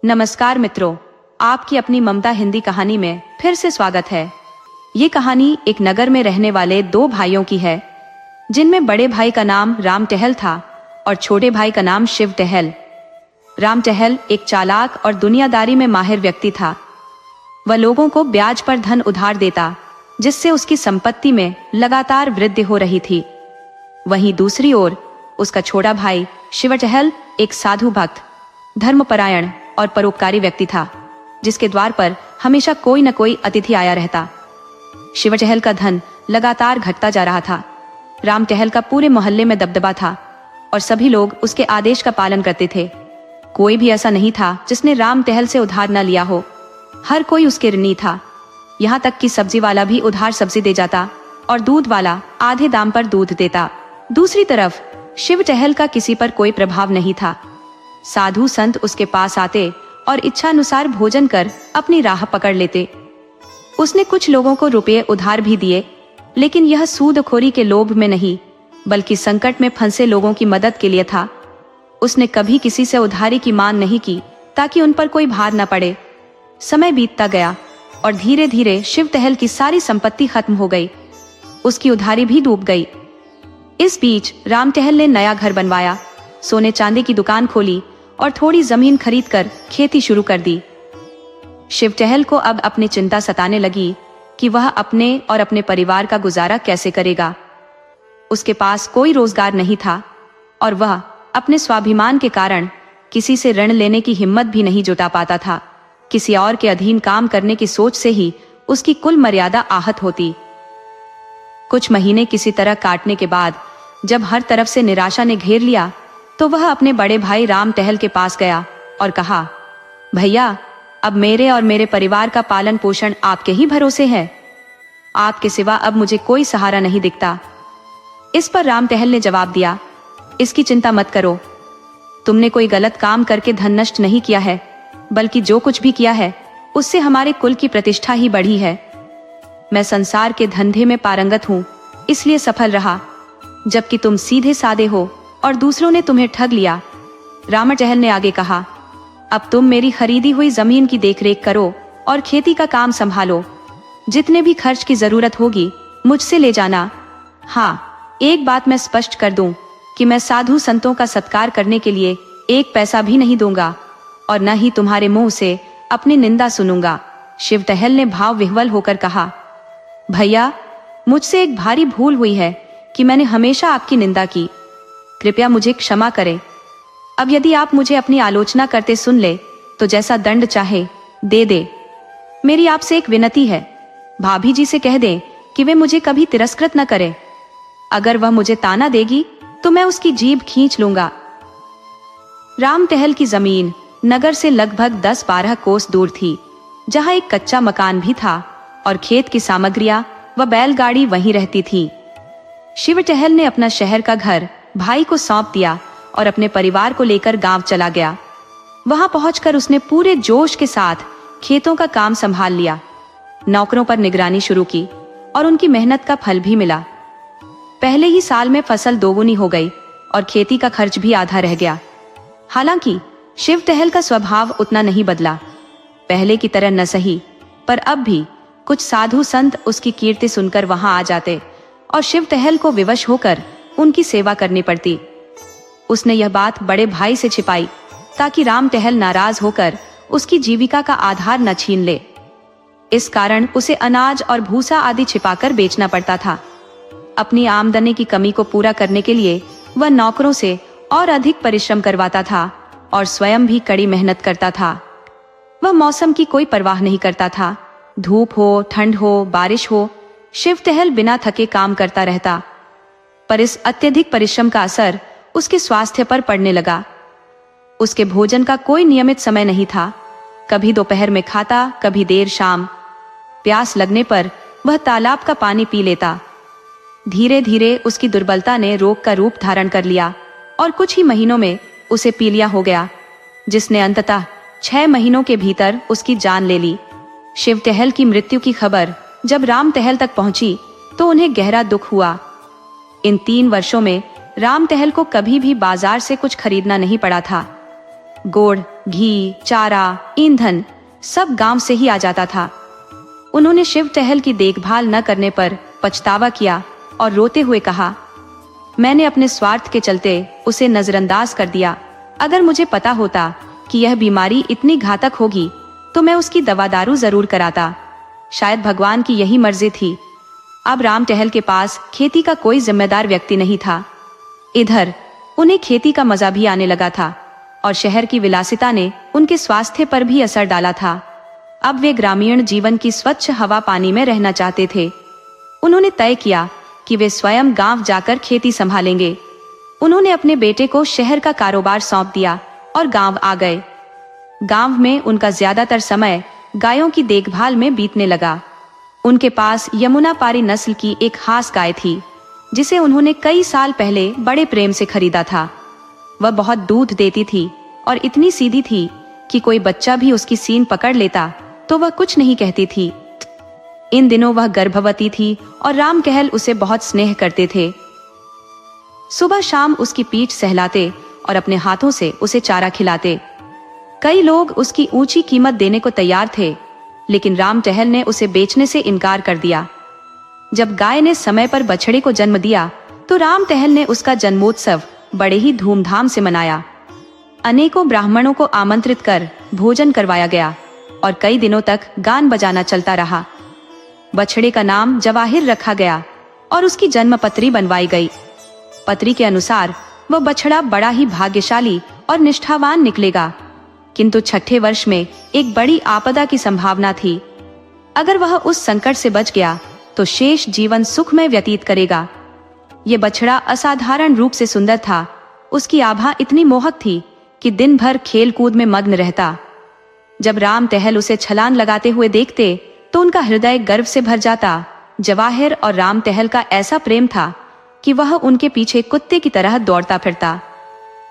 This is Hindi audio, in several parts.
नमस्कार मित्रों, आपकी अपनी ममता हिंदी कहानी में फिर से स्वागत है। ये कहानी एक नगर में रहने वाले दो भाइयों की है, जिनमें बड़े भाई का नाम राम टहल था और छोटे भाई का नाम शिव टहल। राम टहल एक चालाक और दुनियादारी में माहिर व्यक्ति था। वह लोगों को ब्याज पर धन उधार देता, जिससे उसकी संपत्ति में लगातार वृद्धि हो रही थी। वहीं दूसरी ओर उसका छोटा भाई शिव टहल एक साधु भक्त, धर्मपरायण और परोपकारी व्यक्ति था, जिसके द्वार पर हमेशा कोई न कोई अतिथि आया रहता। शिव टहल का धन लगातार घटता जा रहा था। राम टहल का पूरे मोहल्ले में दबदबा था और सभी लोग उसके आदेश का पालन करते थे। कोई भी ऐसा नहीं था जिसने राम टहल से उधार न लिया हो। हर कोई उसके ऋणी था। यहाँ तक कि सब्जी वाला भी उधार सब्जी दे जाता और दूध वाला आधे दाम पर दूध देता। दूसरी तरफ शिव टहल का किसी पर कोई प्रभाव नहीं था। साधु संत उसके पास आते और इच्छानुसार भोजन कर अपनी राह पकड़ लेते। उसने कुछ लोगों को रुपये उधार भी दिए, लेकिन यह सूदखोरी के लोभ में नहीं, बल्कि संकट में फंसे लोगों की मदद के लिए था। उसने कभी किसी से उधारी की मांग नहीं की, ताकि उन पर कोई भार न पड़े। समय बीतता गया और धीरे धीरे शिव टहल की सारी संपत्ति खत्म हो गई। उसकी उधारी भी डूब गई। इस बीच राम टहल ने नया घर बनवाया, सोने चांदी की दुकान खोली और थोड़ी जमीन खरीदकर खेती शुरू कर दी। शिव टहल को अब अपनी चिंता सताने लगी कि वह अपने और अपने परिवार का गुजारा कैसे करेगा। उसके पास कोई रोजगार नहीं था और वह अपने स्वाभिमान के कारण किसी से ऋण लेने की हिम्मत भी नहीं जुटा पाता था। किसी और के अधीन काम करने की सोच से ही उसकी कुल मर्यादा आहत होती। कुछ महीने किसी तरह काटने के बाद जब हर तरफ से निराशा ने घेर लिया, तो वह अपने बड़े भाई राम टहल के पास गया और कहा, भैया, अब मेरे और मेरे परिवार का पालन पोषण आपके ही भरोसे है। आपके सिवा अब मुझे कोई सहारा नहीं दिखता। इस पर राम टहल ने जवाब दिया, इसकी चिंता मत करो। तुमने कोई गलत काम करके धन नष्ट नहीं किया है, बल्कि जो कुछ भी किया है उससे हमारे कुल की प्रतिष्ठा ही बढ़ी है। मैं संसार के धंधे में पारंगत हूँ, इसलिए सफल रहा, जबकि तुम सीधे साधे हो और दूसरों ने तुम्हें ठग लिया। राम टहल ने आगे कहा, अब तुम मेरी खरीदी हुई जमीन की देखरेख करो और खेती का काम संभालो। जितने भी खर्च की जरूरत होगी मुझसे ले जाना। हाँ, एक बात मैं स्पष्ट कर दूं कि मैं साधु संतों का सत्कार करने के लिए एक पैसा भी नहीं दूंगा और न ही तुम्हारे मुंह से अपनी निंदा सुनूंगा। शिव टहल ने भाव विह्वल होकर कहा, भैया, मुझसे एक भारी भूल हुई है कि मैंने हमेशा आपकी निंदा की। कृपया मुझे क्षमा करें। अब यदि आप मुझे अपनी आलोचना करते सुन ले तो जैसा दंड चाहे दे दे। मेरी आपसे एक विनती है, भाभी जी से कह दें कि वे मुझे कभी तिरस्कृत न करें। अगर वह मुझे ताना देगी तो मैं उसकी जीभ खींच लूंगा। राम टहल की जमीन नगर से लगभग 10-12 कोस दूर थी, जहां एक कच्चा मकान भी था और खेत की सामग्रियां व बैलगाड़ी वहीं रहती थी। शिव टहल ने अपना शहर का घर भाई को सौंप दिया और अपने परिवार को लेकर गांव चला गया। वहां पहुंचकर उसने पूरे जोश के साथ खेतों का काम संभाल लिया, नौकरों पर निगरानी शुरू की और उनकी मेहनत का फल भी मिला। पहले ही साल में फसल दोगुनी हो गई और खेती का खर्च भी आधा रह गया। हालांकि शिव टहल का स्वभाव उतना नहीं बदला, पहले की तरह न सही, पर अब भी कुछ साधु संत उसकी कीर्ति सुनकर वहां आ जाते और शिव टहल को विवश होकर उनकी सेवा करनी पड़ती। उसने यह बात बड़े भाई से छिपाई ताकि राम टहल नाराज होकर उसकी जीविका का आधार न छीन ले। इस कारण उसे अनाज और भूसा आदि छिपाकर बेचना पड़ता था। अपनी आमदनी की कमी को पूरा करने के लिए वह नौकरों से और अधिक परिश्रम करवाता था और स्वयं भी कड़ी मेहनत करता था। वह मौसम की कोई परवाह नहीं करता था। धूप हो, ठंड हो, बारिश हो, शिव टहल बिना थके काम करता रहता। पर इस अत्यधिक परिश्रम का असर उसके स्वास्थ्य पर पड़ने लगा। उसके भोजन का कोई नियमित समय नहीं था। कभी दोपहर में खाता, कभी देर शाम। प्यास लगने पर वह तालाब का पानी पी लेता। धीरे धीरे उसकी दुर्बलता ने रोग का रूप धारण कर लिया और कुछ ही महीनों में उसे पीलिया हो गया, जिसने अंततः 6 महीनों के भीतर उसकी जान ले ली। शिव टहल की मृत्यु की खबर जब राम टहल तक पहुंची तो उन्हें गहरा दुख हुआ। इन 3 वर्षों में राम टहल को कभी भी बाजार से कुछ खरीदना नहीं पड़ा था। गुड़, घी, चारा, ईंधन सब गांव से ही आ जाता था। उन्होंने शिव टहल की देखभाल न करने पर पछतावा किया और रोते हुए कहा, मैंने अपने स्वार्थ के चलते उसे नजरअंदाज कर दिया। अगर मुझे पता होता कि यह बीमारी इतनी घातक होगी तो मैं उसकी दवा दारू जरूर कराता। शायद भगवान की यही मर्जी थी। अब राम टहल के पास खेती का कोई जिम्मेदार व्यक्ति नहीं था। इधर उन्हें खेती का मजा भी आने लगा था और शहर की विलासिता ने उनके स्वास्थ्य पर भी असर डाला था। अब वे ग्रामीण जीवन की स्वच्छ हवा पानी में रहना चाहते थे। उन्होंने तय किया कि वे स्वयं गांव जाकर खेती संभालेंगे। उन्होंने अपने बेटे को शहर का कारोबार सौंप दिया और गांव आ गए। गांव में उनका ज्यादातर समय गायों की देखभाल में बीतने लगा। उनके पास यमुना पारी नस्ल की एक खास गाय थी जिसे उन्होंने कई साल पहले बड़े प्रेम से खरीदा था। वह बहुत दूध देती थी और इतनी सीधी थी कि कोई बच्चा भी उसकी सींग पकड़ लेता तो वह कुछ नहीं कहती थी। इन दिनों वह गर्भवती थी और राम टहल उसे बहुत स्नेह करते थे। सुबह शाम उसकी पीठ सहलाते और अपने हाथों से उसे चारा खिलाते। कई लोग उसकी ऊंची कीमत देने को तैयार थे, लेकिन राम टहल ने उसे बेचने से इनकार कर दिया। जब गाय ने समय पर बछड़े को जन्म दिया तो राम टहल ने उसका जन्मोत्सव बड़े ही धूमधाम से मनाया। अनेकों ब्राह्मणों को आमंत्रित कर भोजन करवाया गया और कई दिनों तक गान बजाना चलता रहा। बछड़े का नाम जवाहिर रखा गया और उसकी जन्मपत्री बनवाई गई। पत्री के अनुसार वह बछड़ा बड़ा ही भाग्यशाली और निष्ठावान निकलेगा, किंतु छठे वर्ष में एक बड़ी आपदा की संभावना थी। अगर वह उस संकट से बच गया तो शेष जीवन सुख में व्यतीत करेगा। ये बछड़ा असाधारण रूप से सुंदर था। उसकी आभा इतनी मोहक थी कि दिन भर खेल कूद में मग्न रहता। जब राम टहल उसे छलांग लगाते हुए देखते तो उनका हृदय गर्व से भर जाता। जवाहिर और राम टहल का ऐसा प्रेम था कि वह उनके पीछे कुत्ते की तरह दौड़ता फिरता।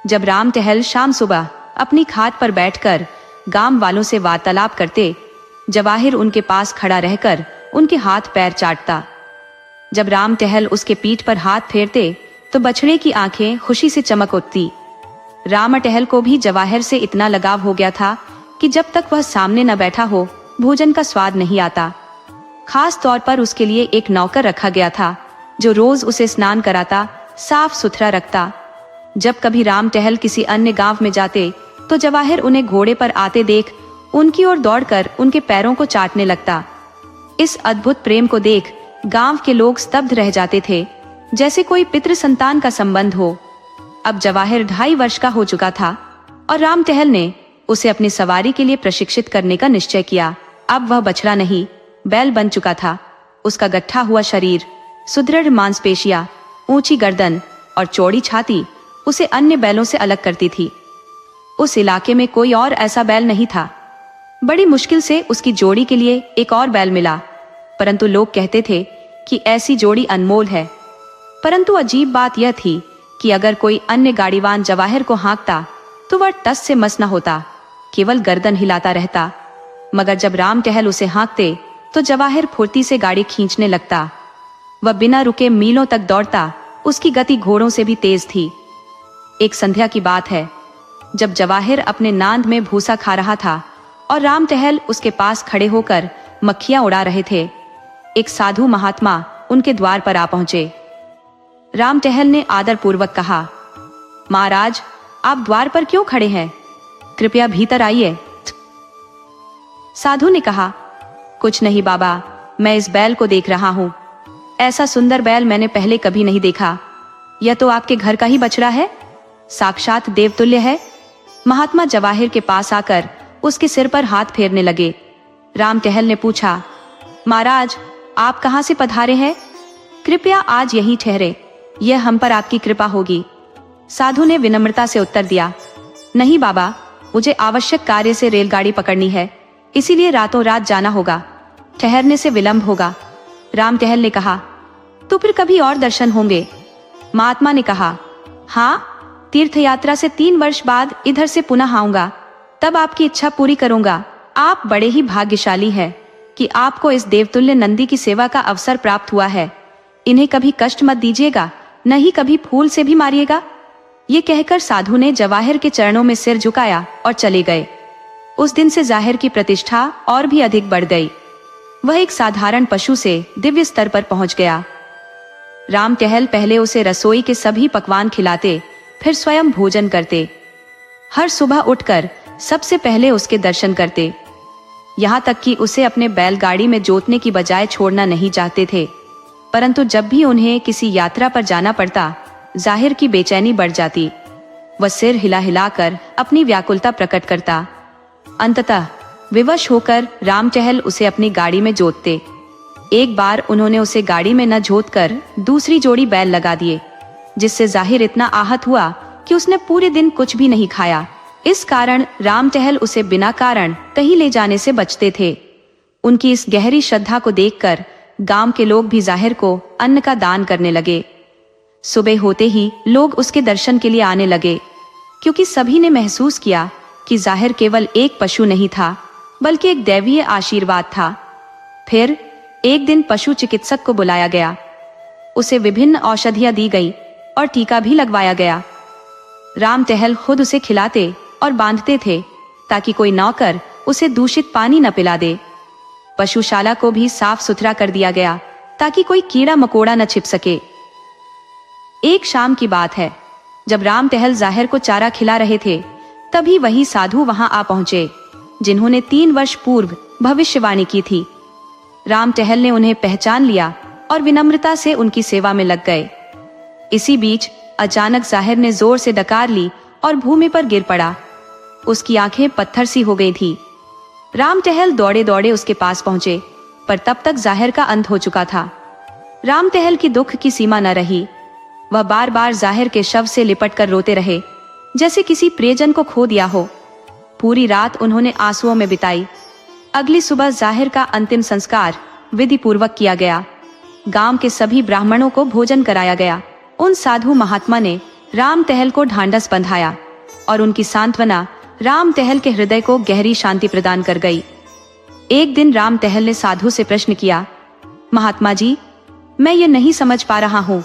जब राम टहल शाम सुबह अपनी खाट पर बैठकर गांव वालों से वार्तालाप करते, जवाहिर उनके पास खड़ा रहकर उनके हाथ पैर चाटता। जब राम टहल उसके पीठ पर हाथ फेरते तो बछड़े की आंखें खुशी से चमक उठती। राम टहल को भी जवाहिर से इतना लगाव हो गया था कि जब तक वह सामने न बैठा हो भोजन का स्वाद नहीं आता। खास तौर पर उसके लिए एक नौकर रखा गया था जो रोज उसे स्नान कराता, साफ सुथरा रखता। जब कभी राम टहल किसी अन्य गांव में जाते तो जवाहिर उन्हें घोड़े पर आते देख उनकी ओर दौड़कर उनके पैरों को चाटने लगता। इस अद्भुत प्रेम को देख गांव के लोग स्तब्ध रह जाते थे, जैसे कोई पितृ संतान का संबंध हो। अब जवाहिर 2.5 वर्ष का हो चुका था और राम टहल ने उसे अपनी सवारी के लिए प्रशिक्षित करने का निश्चय किया। अब वह बछड़ा नहीं, बैल बन चुका था। उसका गट्ठा हुआ शरीर, सुदृढ़ मांसपेशियां, ऊंची गर्दन और चौड़ी छाती उसे अन्य बैलों से अलग करती थी। उस इलाके में कोई और ऐसा बैल नहीं था। बड़ी मुश्किल से उसकी जोड़ी के लिए एक और बैल मिला, परंतु लोग कहते थे कि ऐसी जोड़ी अनमोल है। परंतु अजीब बात यह थी कि अगर कोई अन्य गाड़ीवान जवाहिर को हाँकता तो वह टस से मस न होता, केवल गर्दन हिलाता रहता। मगर जब राम टहल उसे हाँकते तो जवाहिर फुर्ती से गाड़ी खींचने लगता। वह बिना रुके मीलों तक दौड़ता। उसकी गति घोड़ों से भी तेज थी। एक संध्या की बात है, जब जवाहिर अपने नांद में भूसा खा रहा था और राम टहल उसके पास खड़े होकर मक्खियां उड़ा रहे थे, एक साधु महात्मा उनके द्वार पर आ पहुंचे। राम टहल ने आदर पूर्वक कहा, महाराज, आप द्वार पर क्यों खड़े हैं? कृपया भीतर आइए। साधु ने कहा, कुछ नहीं बाबा, मैं इस बैल को देख रहा हूं। ऐसा सुंदर बैल मैंने पहले कभी नहीं देखा। यह तो आपके घर का ही बछड़ा है, साक्षात देवतुल्य है। महात्मा जवाहिर के पास आकर उसके सिर पर हाथ फेरने लगे। राम टहल ने पूछा, महाराज, आप कहां से पधारे हैं? कृपया आज यहीं ठहरे, यह हम पर आपकी कृपा होगी। साधु ने विनम्रता से उत्तर दिया, नहीं बाबा, मुझे आवश्यक कार्य से रेलगाड़ी पकड़नी है, इसीलिए रातों रात जाना होगा, ठहरने से विलंब होगा। राम टहल ने कहा, तो फिर कभी और दर्शन होंगे? महात्मा ने कहा, हाँ, तीर्थ यात्रा से 3 वर्ष बाद इधर से पुनः आऊंगा, तब आपकी इच्छा पूरी करूंगा। आप बड़े ही भाग्यशाली हैं कि आपको इस देवतुल्य नंदी की सेवा का अवसर प्राप्त हुआ है। इन्हें कभी कष्ट मत दीजिएगा, न ही कभी फूल से भी मारिएगा। ये कहकर साधु ने जवाहिर के चरणों में सिर झुकाया और चले गए। उस दिन से जाहिर की प्रतिष्ठा और भी अधिक बढ़ गई। वह एक साधारण पशु से दिव्य स्तर पर पहुंच गया। राम टहल पहले उसे रसोई के सभी पकवान खिलाते, फिर स्वयं भोजन करते। हर सुबह उठकर सबसे पहले उसके दर्शन करते। यहाँ तक कि उसे अपने बैलगाड़ी में जोतने की बजाय छोड़ना नहीं चाहते थे। परंतु जब भी उन्हें किसी यात्रा पर जाना पड़ता, जाहिर की बेचैनी बढ़ जाती। वह सिर हिला हिलाकर अपनी व्याकुलता प्रकट करता। अंततः विवश होकर राम टहल उसे अपनी गाड़ी में जोतते। एक बार उन्होंने उसे गाड़ी में न जोतकर दूसरी जोड़ी बैल लगा दिए, जिससे जाहिर इतना आहत हुआ कि उसने पूरे दिन कुछ भी नहीं खाया। इस कारण राम टहल उसे बिना कारण कहीं ले जाने से बचते थे। उनकी इस गहरी श्रद्धा को देखकर गांव के लोग भी जाहिर को अन्न का दान करने लगे। सुबह होते ही लोग उसके दर्शन के लिए आने लगे, क्योंकि सभी ने महसूस किया कि जाहिर केवल एक पशु नहीं था, बल्कि एक दैवीय आशीर्वाद था। फिर एक दिन पशु चिकित्सक को बुलाया गया। उसे विभिन्न औषधियां दी गई और टीका भी लगवाया गया। राम टहल खुद उसे खिलाते और बांधते थे, ताकि कोई नौकर उसे दूषित पानी न पिला दे। पशुशाला को भी साफ सुथरा कर दिया गया, ताकि कोई कीड़ा मकोड़ा न छिप सके। एक शाम की बात है, जब राम टहल जाहिर को चारा खिला रहे थे, तभी वही साधु वहां आ पहुंचे, जिन्होंने 3 वर्ष पूर्व भविष्यवाणी की थी। राम टहल ने उन्हें पहचान लिया और विनम्रता से उनकी सेवा में लग गए। इसी बीच अचानक जाहिर ने जोर से डकार ली और भूमि पर गिर पड़ा। उसकी आंखें पत्थर सी हो गई थी। राम टहल दौड़े दौड़े उसके पास पहुंचे, पर तब तक जाहिर का अंत हो चुका था। राम टहल की दुख की सीमा न रही। वह बार बार जाहिर के शव से लिपट कर रोते रहे, जैसे किसी प्रियजन को खो दिया हो। पूरी रात उन्होंने आंसुओं में बिताई। अगली सुबह जाहिर का अंतिम संस्कार विधि पूर्वक किया गया। गांव के सभी ब्राह्मणों को भोजन कराया गया। उन साधु महात्मा ने राम टहल को ढांढस बंधाया और उनकी सांत्वना राम टहल के हृदय को गहरी शांति प्रदान कर गई। एक दिन राम टहल ने साधु से प्रश्न किया, महात्मा जी, मैं ये नहीं समझ पा रहा हूँ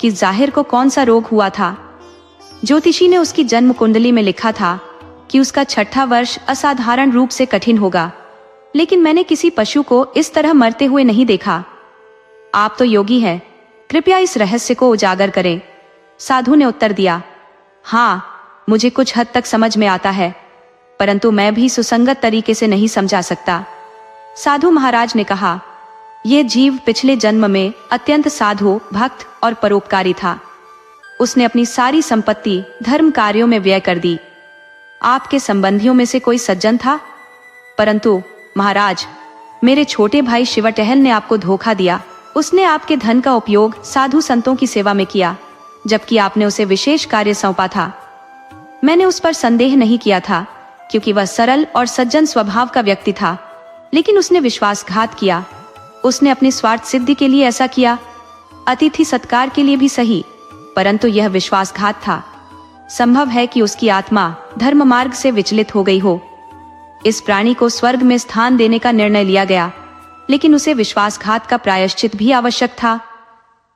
कि जाहिर को कौन सा रोग हुआ था। ज्योतिषी ने उसकी जन्म कुंडली में लिखा था कि उसका 6ठा वर्ष असाधारण रूप से कठिन होगा, लेकिन मैंने किसी पशु को इस तरह मरते हुए नहीं देखा। आप तो योगी हैं, कृपया इस रहस्य को उजागर करें। साधु ने उत्तर दिया, हाँ, मुझे कुछ हद तक समझ में आता है, परंतु मैं भी सुसंगत तरीके से नहीं समझा सकता। साधु महाराज ने कहा, यह जीव पिछले जन्म में अत्यंत साधु, भक्त और परोपकारी था। उसने अपनी सारी संपत्ति धर्म कार्यों में व्यय कर दी। आपके संबंधियों में से कोई सज्जन था, परंतु महाराज, मेरे छोटे भाई शिव टहल ने आपको धोखा दिया। उसने आपके धन का उपयोग साधु संतों की सेवा में किया, जबकि आपने उसे विशेष कार्य सौंपा था। मैंने उस पर संदेह नहीं किया था, क्योंकि वह सरल और सज्जन स्वभाव का व्यक्ति था, लेकिन उसने विश्वासघात किया। उसने अपनी स्वार्थ सिद्धि के लिए ऐसा किया, अतिथि सत्कार के लिए भी सही, परंतु यह विश्वासघात था। संभव है कि उसकी आत्मा धर्म मार्ग से विचलित हो गई हो। इस प्राणी को स्वर्ग में स्थान देने का निर्णय लिया गया, लेकिन उसे विश्वासघात का प्रायश्चित भी आवश्यक था।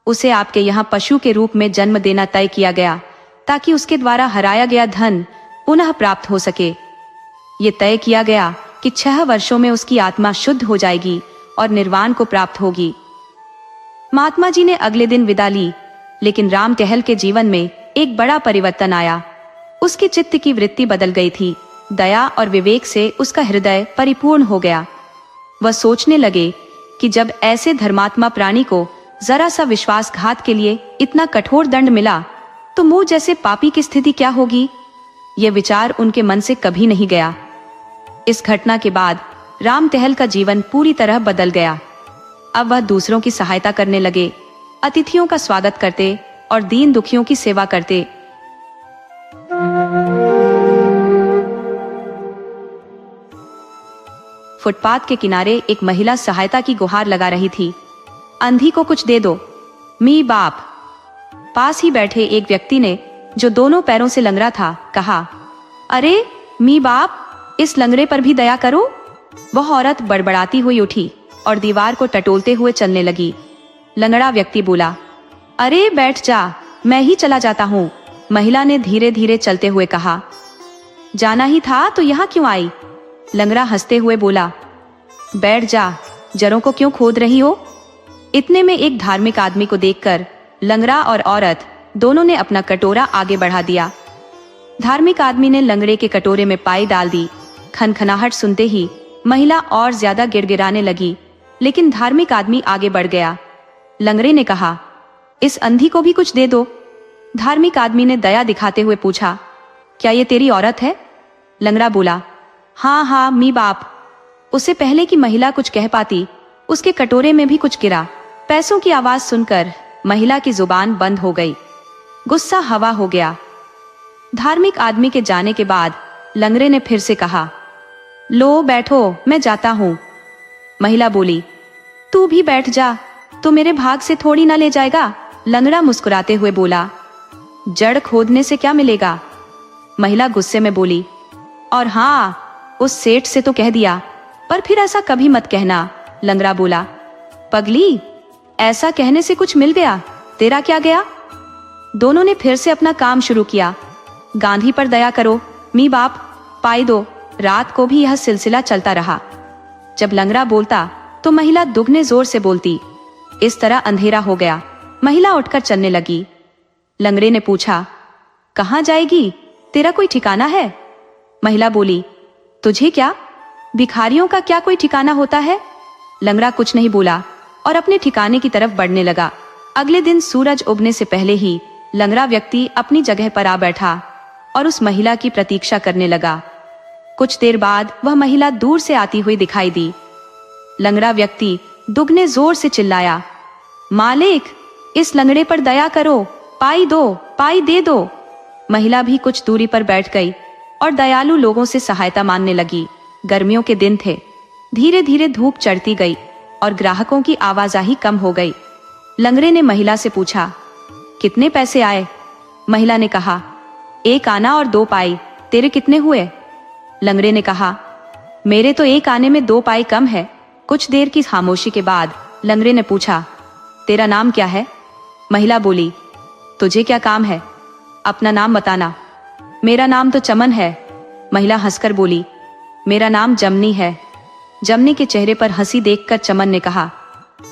उसे आपके यहाँ पशु के रूप में जन्म देना तय किया गया, ताकि उसके द्वारा हराया गया धन पुनः प्राप्त हो सके। ये तय किया गया कि 6 वर्षों में उसकी आत्मा शुद्ध हो जाएगी और निर्वाण को प्राप्त होगी। महात्मा जी ने अगले दिन विदा ली, लेकिन राम टहल के जीवन में एक बड़ा परिवर्तन आया। उसके चित्त की वृत्ति बदल गई थी। दया और विवेक से उसका हृदय परिपूर्ण हो गया। वह सोचने लगे कि जब ऐसे धर्मात्मा प्राणी को जरा सा विश्वासघात के लिए इतना कठोर दंड मिला, तो मुझ जैसे पापी की स्थिति क्या होगी। यह विचार उनके मन से कभी नहीं गया। इस घटना के बाद राम टहल का जीवन पूरी तरह बदल गया। अब वह दूसरों की सहायता करने लगे, अतिथियों का स्वागत करते और दीन दुखियों की सेवा करते। फुटपाथ के किनारे एक महिला सहायता की गुहार लगा रही थी। अंधी को कुछ दे दो, मी बाप। पास ही बैठे एक व्यक्ति ने, जो दोनों पैरों से लंगड़ा था, कहा, अरे मी बाप, इस लंगड़े पर भी दया करो। वह औरत बड़बड़ाती हुई उठी और दीवार को टटोलते हुए चलने लगी। लंगड़ा व्यक्ति बोला, अरे बैठ जा, मैं ही चला जाता हूँ। महिला ने धीरे धीरे चलते हुए कहा, जाना ही था तो यहाँ क्यों आई? लंगड़ा हंसते हुए बोला, बैठ जा, जड़ों को क्यों खोद रही हो? इतने में एक धार्मिक आदमी को देखकर लंगड़ा और औरत दोनों ने अपना कटोरा आगे बढ़ा दिया। धार्मिक आदमी ने लंगड़े के कटोरे में पाई डाल दी। खनखनाहट सुनते ही महिला और ज्यादा गिड़गिड़ाने लगी, लेकिन धार्मिक आदमी आगे बढ़ गया। लंगड़े ने कहा, इस अंधी को भी कुछ दे दो। धार्मिक आदमी ने दया दिखाते हुए पूछा, क्या ये तेरी औरत है? लंगड़ा बोला, हाँ हाँ मी बाप। उससे पहले कि महिला कुछ कह पाती, उसके कटोरे में भी कुछ गिरा। पैसों की आवाज सुनकर महिला की जुबान बंद हो गई। गुस्सा हवा हो गया। धार्मिक आदमी के जाने के बाद लंगड़े ने फिर से कहा, लो बैठो, मैं जाता हूं। महिला बोली, तू भी बैठ जा, तो मेरे भाग से थोड़ी ना ले जाएगा। लंगड़ा मुस्कुराते हुए बोला, जड़ खोदने से क्या मिलेगा? महिला गुस्से में बोली, और हाँ, उस सेठ से तो कह दिया, पर फिर ऐसा कभी मत कहना। लंगड़ा बोला, पगली, ऐसा कहने से कुछ मिल गया? तेरा क्या गया? दोनों ने फिर से अपना काम शुरू किया। गांधी पर दया करो, मी बाप, पाई दो। रात को भी यह सिलसिला चलता रहा। जब लंगड़ा बोलता तो महिला दुगने जोर से बोलती। इस तरह अंधेरा हो गया। महिला उठकर चलने लगी। लंगड़े ने पूछा, कहाँ जाएगी? तेरा कोई ठिकाना है? महिला बोली, तुझे क्या? भिखारियों का क्या कोई ठिकाना होता है? लंगड़ा कुछ नहीं बोला और अपने ठिकाने की तरफ बढ़ने लगा। अगले दिन सूरज उगने से पहले ही लंगड़ा व्यक्ति अपनी जगह पर आ बैठा और उस महिला की प्रतीक्षा करने लगा। कुछ देर बाद वह महिला दूर से आती हुई दिखाई दी। लंगड़ा व्यक्ति दुगने जोर से चिल्लाया, मालिक, इस लंगड़े पर दया करो, पाई दो, पाई दे दो। महिला भी कुछ दूरी पर बैठ गई और दयालु लोगों से सहायता मांगने लगी। गर्मियों के दिन थे। धीरे धीरे धूप चढ़ती गई और ग्राहकों की आवाजाही कम हो गई। लंगड़े ने महिला से पूछा, कितने पैसे आए? महिला ने कहा, 1 आना और 2 पाई। तेरे कितने हुए? लंगड़े ने कहा, मेरे तो 1 आने में 2 पाई कम है। कुछ देर की खामोशी के बाद लंगड़े ने पूछा, तेरा नाम क्या है? महिला बोली, तुझे क्या काम है? अपना नाम बताना। मेरा नाम तो चमन है। महिला हंसकर बोली, मेरा नाम जमनी है। जमनी के चेहरे पर हंसी देखकर चमन ने कहा,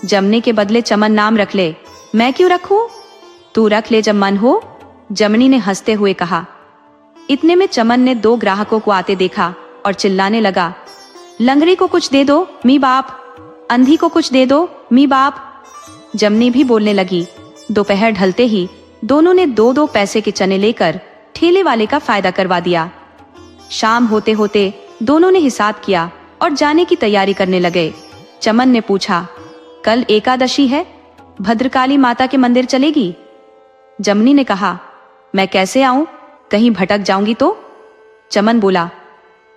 जमनी के बदले चमन नाम रख ले। मैं क्यों रखूं? तू रख ले जब मन हो। जमनी ने हंसते हुए कहा। इतने में चमन ने 2 ग्राहकों को आते देखा और चिल्लाने लगा, लंगड़े को कुछ दे दो मी बाप, अंधी को कुछ दे दो मी बाप। जमनी भी बोलने लगी। दोपहर ढलते ही दोनों ने 2-2 पैसे के चने लेकर ठेले वाले का फायदा करवा दिया। शाम होते होते दोनों ने हिसाब किया और जाने की तैयारी करने लगे। चमन ने पूछा, कल एकादशी है, भद्रकाली माता के मंदिर चलेगी? जमनी ने कहा, मैं कैसे आऊं, कहीं भटक जाऊंगी तो? चमन बोला,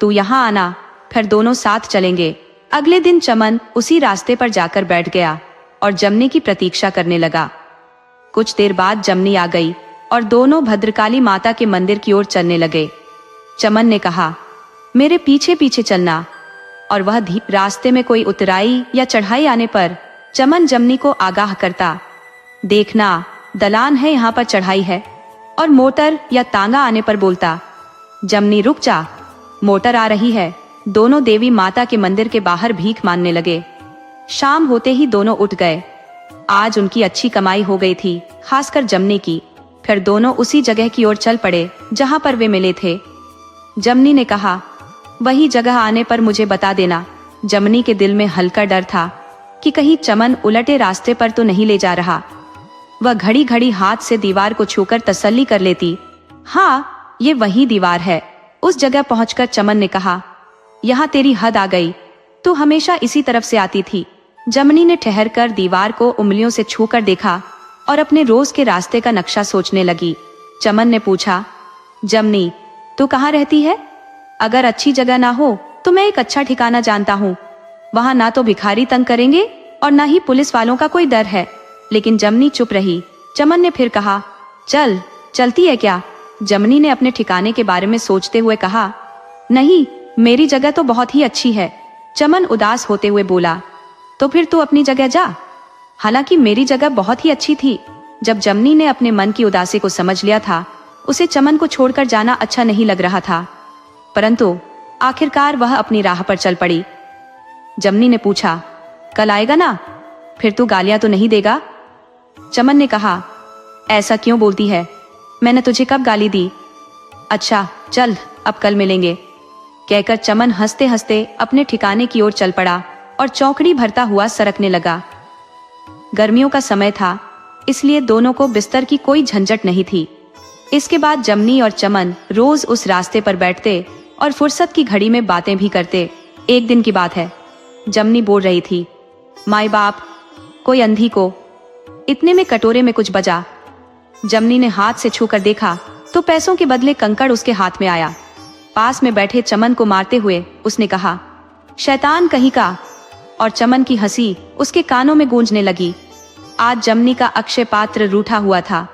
तू यहाँ आना, फिर दोनों साथ चलेंगे। अगले दिन चमन उसी रास्ते पर जाकर बैठ गया और जमनी की प्रतीक्षा करने लगा। कुछ देर बाद जमनी आ गई और दोनों भद्रकाली माता के मंदिर की ओर चलने लगे। चमन ने कहा, मेरे पीछे पीछे चलना। और वह रास्ते में कोई उतराई या चढ़ाई आने पर चमन जमनी को आगाह करता, देखना, दलान है, यहाँ पर चढ़ाई है। और मोटर या तांगा आने पर बोलता, जमनी रुक जा, मोटर आ रही है। दोनों देवी माता के मंदिर के बाहर भीख मांगने लगे। शाम होते ही दोनों उठ गए। आज उनकी अच्छी कमाई हो गई थी, खासकर जमनी की। फिर दोनों उसी जगह की ओर चल पड़े जहां पर वे मिले थे। जमनी ने कहा, वही जगह आने पर मुझे बता देना। जमनी के दिल में हल्का डर था कि कहीं चमन उलटे रास्ते पर तो नहीं ले जा रहा। वह घड़ी घड़ी हाथ से दीवार को छूकर तसल्ली कर लेती। हाँ, ये वही दीवार है। उस जगह पहुंचकर चमन ने कहा, यहाँ तेरी हद आ गई, तू हमेशा इसी तरफ से आती थी। जमनी ने ठहरकर दीवार को उंगलियों से छूकर देखा और अपने रोज के रास्ते का नक्शा सोचने लगी। चमन ने पूछा, जमनी, तू कहाँ रहती है? अगर अच्छी जगह ना हो तो मैं एक अच्छा ठिकाना जानता हूँ। वहां ना तो भिखारी तंग करेंगे और ना ही पुलिस वालों का कोई डर है। लेकिन जमनी चुप रही। चमन ने फिर कहा, चल, चलती है क्या? जमनी ने अपने ठिकाने के बारे में सोचते हुए कहा, नहीं, मेरी जगह तो बहुत ही अच्छी है। चमन उदास होते हुए बोला, तो फिर तू अपनी जगह जा। हालांकि मेरी जगह बहुत ही अच्छी थी। जब जमनी ने अपने मन की उदासी को समझ लिया था, उसे चमन को छोड़कर जाना अच्छा नहीं लग रहा था, परंतु आखिरकार वह अपनी राह पर चल पड़ी। जमनी ने पूछा, कल आएगा ना? फिर तू गालियां तो नहीं देगा? चमन ने कहा, ऐसा क्यों बोलती है, मैंने तुझे कब गाली दी? अच्छा चल, अब कल मिलेंगे, कहकर चमन हंसते हंसते अपने ठिकाने की ओर चल पड़ा और चौकड़ी भरता हुआ सरकने लगा। गर्मियों का समय था, इसलिए दोनों को बिस्तर की कोई झंझट नहीं थी। इसके बाद जमनी और चमन रोज उस रास्ते पर बैठते और फुर्सत की घड़ी में बातें भी करते। एक दिन की बात है, जमनी बोल रही थी, माई बाप, कोई अंधी को। इतने में कटोरे में कुछ बजा। जमनी ने हाथ से छूकर देखा तो पैसों के बदले कंकड़ उसके हाथ में आया। पास में बैठे चमन को मारते हुए उसने कहा, शैतान कहीं का, और चमन की हंसी उसके कानों में गूंजने लगी। आज जमनी का अक्षय पात्र रूठा हुआ था।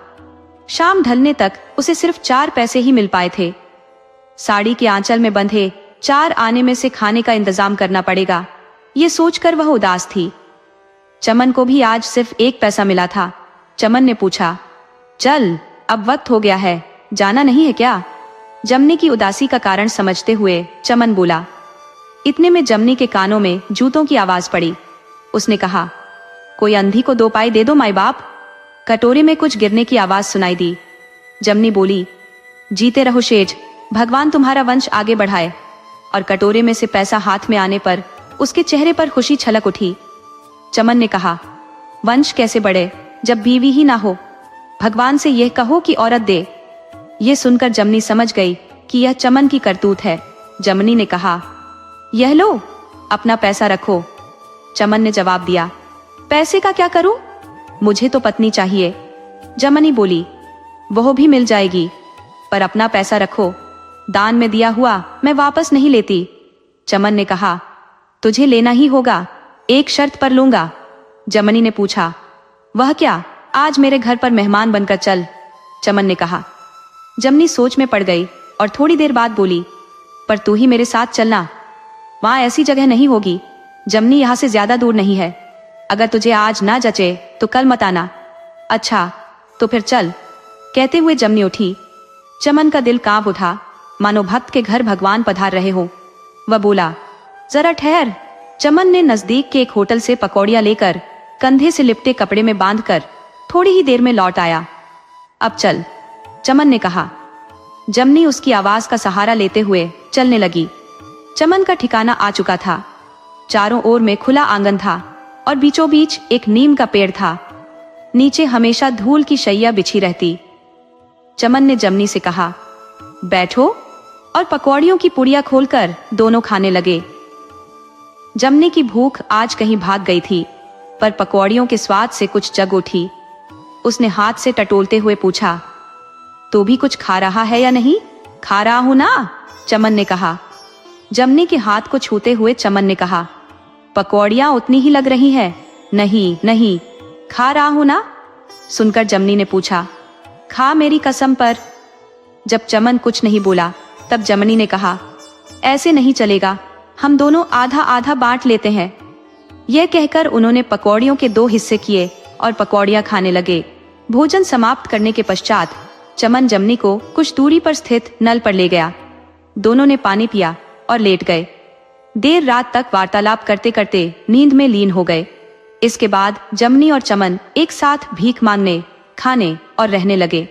शाम ढलने तक उसे सिर्फ 4 पैसे ही मिल पाए थे। साड़ी के आंचल में बंधे 4 आने में से खाने का इंतजाम करना पड़ेगा, ये सोचकर वह उदास थी। चमन को भी आज सिर्फ 1 पैसा मिला था। चमन ने पूछा, चल अब वक्त हो गया है, जाना नहीं है क्या? जमनी की उदासी का कारण समझते हुए चमन बोला। इतने में जमनी के कानों में जूतों की आवाज पड़ी। उसने कहा, कोई अंधी को 2 पाई दे दो माई बाप। कटोरे में कुछ गिरने की आवाज सुनाई दी। जमनी बोली, जीते रहो शेठ, भगवान तुम्हारा वंश आगे बढ़ाए। और कटोरे में से पैसा हाथ में आने पर उसके चेहरे पर खुशी छलक उठी। चमन ने कहा, वंश कैसे बढ़े जब बीवी ही ना हो? भगवान से यह कहो कि औरत दे। ये सुनकर जमनी समझ गई कि यह चमन की करतूत है। जमनी ने कहा, यह लो, अपना पैसा रखो। चमन ने जवाब दिया, पैसे का क्या करूं? मुझे तो पत्नी चाहिए। जमनी बोली, वह भी मिल जाएगी, पर अपना पैसा रखो, दान में दिया हुआ मैं वापस नहीं लेती। चमन ने कहा, तुझे लेना ही होगा, एक शर्त पर लूंगा। जमनी ने पूछा, वह क्या? आज मेरे घर पर मेहमान बनकर चल। चमन ने कहा। जमनी सोच में पड़ गई और थोड़ी देर बाद बोली, पर तू ही मेरे साथ चलना, वहां ऐसी जगह नहीं होगी। जमनी यहाँ से ज्यादा दूर नहीं है, अगर तुझे आज ना जचे तो कल मत आना। अच्छा तो फिर चल, कहते हुए जमनी उठी। चमन का दिल कांप उठा, मानो भक्त के घर भगवान पधार रहे हो। वह बोला, जरा ठहर। चमन ने नजदीक के एक होटल से पकौड़ियां लेकर कंधे से लिपटे कपड़े में बांधकर थोड़ी ही देर में लौट आया। अब चल, चमन ने कहा। जमनी उसकी आवाज का सहारा लेते हुए चलने लगी। चमन का ठिकाना आ चुका था। चारों ओर में खुला आंगन था और बीचों बीच एक नीम का पेड़ था। नीचे हमेशा धूल की शैया बिछी रहती। चमन ने जमनी से कहा, बैठो, और पकौड़ियों की पुड़िया खोलकर दोनों खाने लगे। जमनी की भूख आज कहीं भाग गई थी, पर पकौड़ियों के स्वाद से कुछ जग उठी। उसने हाथ से टटोलते हुए पूछा, तू भी कुछ खा रहा है या नहीं? खा रहा हूं ना, चमन ने कहा। जमनी के हाथ को छूते हुए चमन ने कहा, पकौड़ियां उतनी ही लग रही है। नहीं नहीं, खा रहा हूं ना। सुनकर जमनी ने पूछा, खा मेरी कसम पर। जब चमन कुछ नहीं बोला तब जमनी ने कहा, ऐसे नहीं चलेगा, हम दोनों आधा आधा बांट लेते हैं। यह कहकर उन्होंने पकौड़ियों के 2 हिस्से किए और पकौड़ियां खाने लगे। भोजन समाप्त करने के पश्चात चमन जमनी को कुछ दूरी पर स्थित नल पर ले गया। दोनों ने पानी पिया और लेट गए। देर रात तक वार्तालाप करते करते नींद में लीन हो गए। इसके बाद जमनी और चमन एक साथ भीख मांगने, खाने और रहने लगे।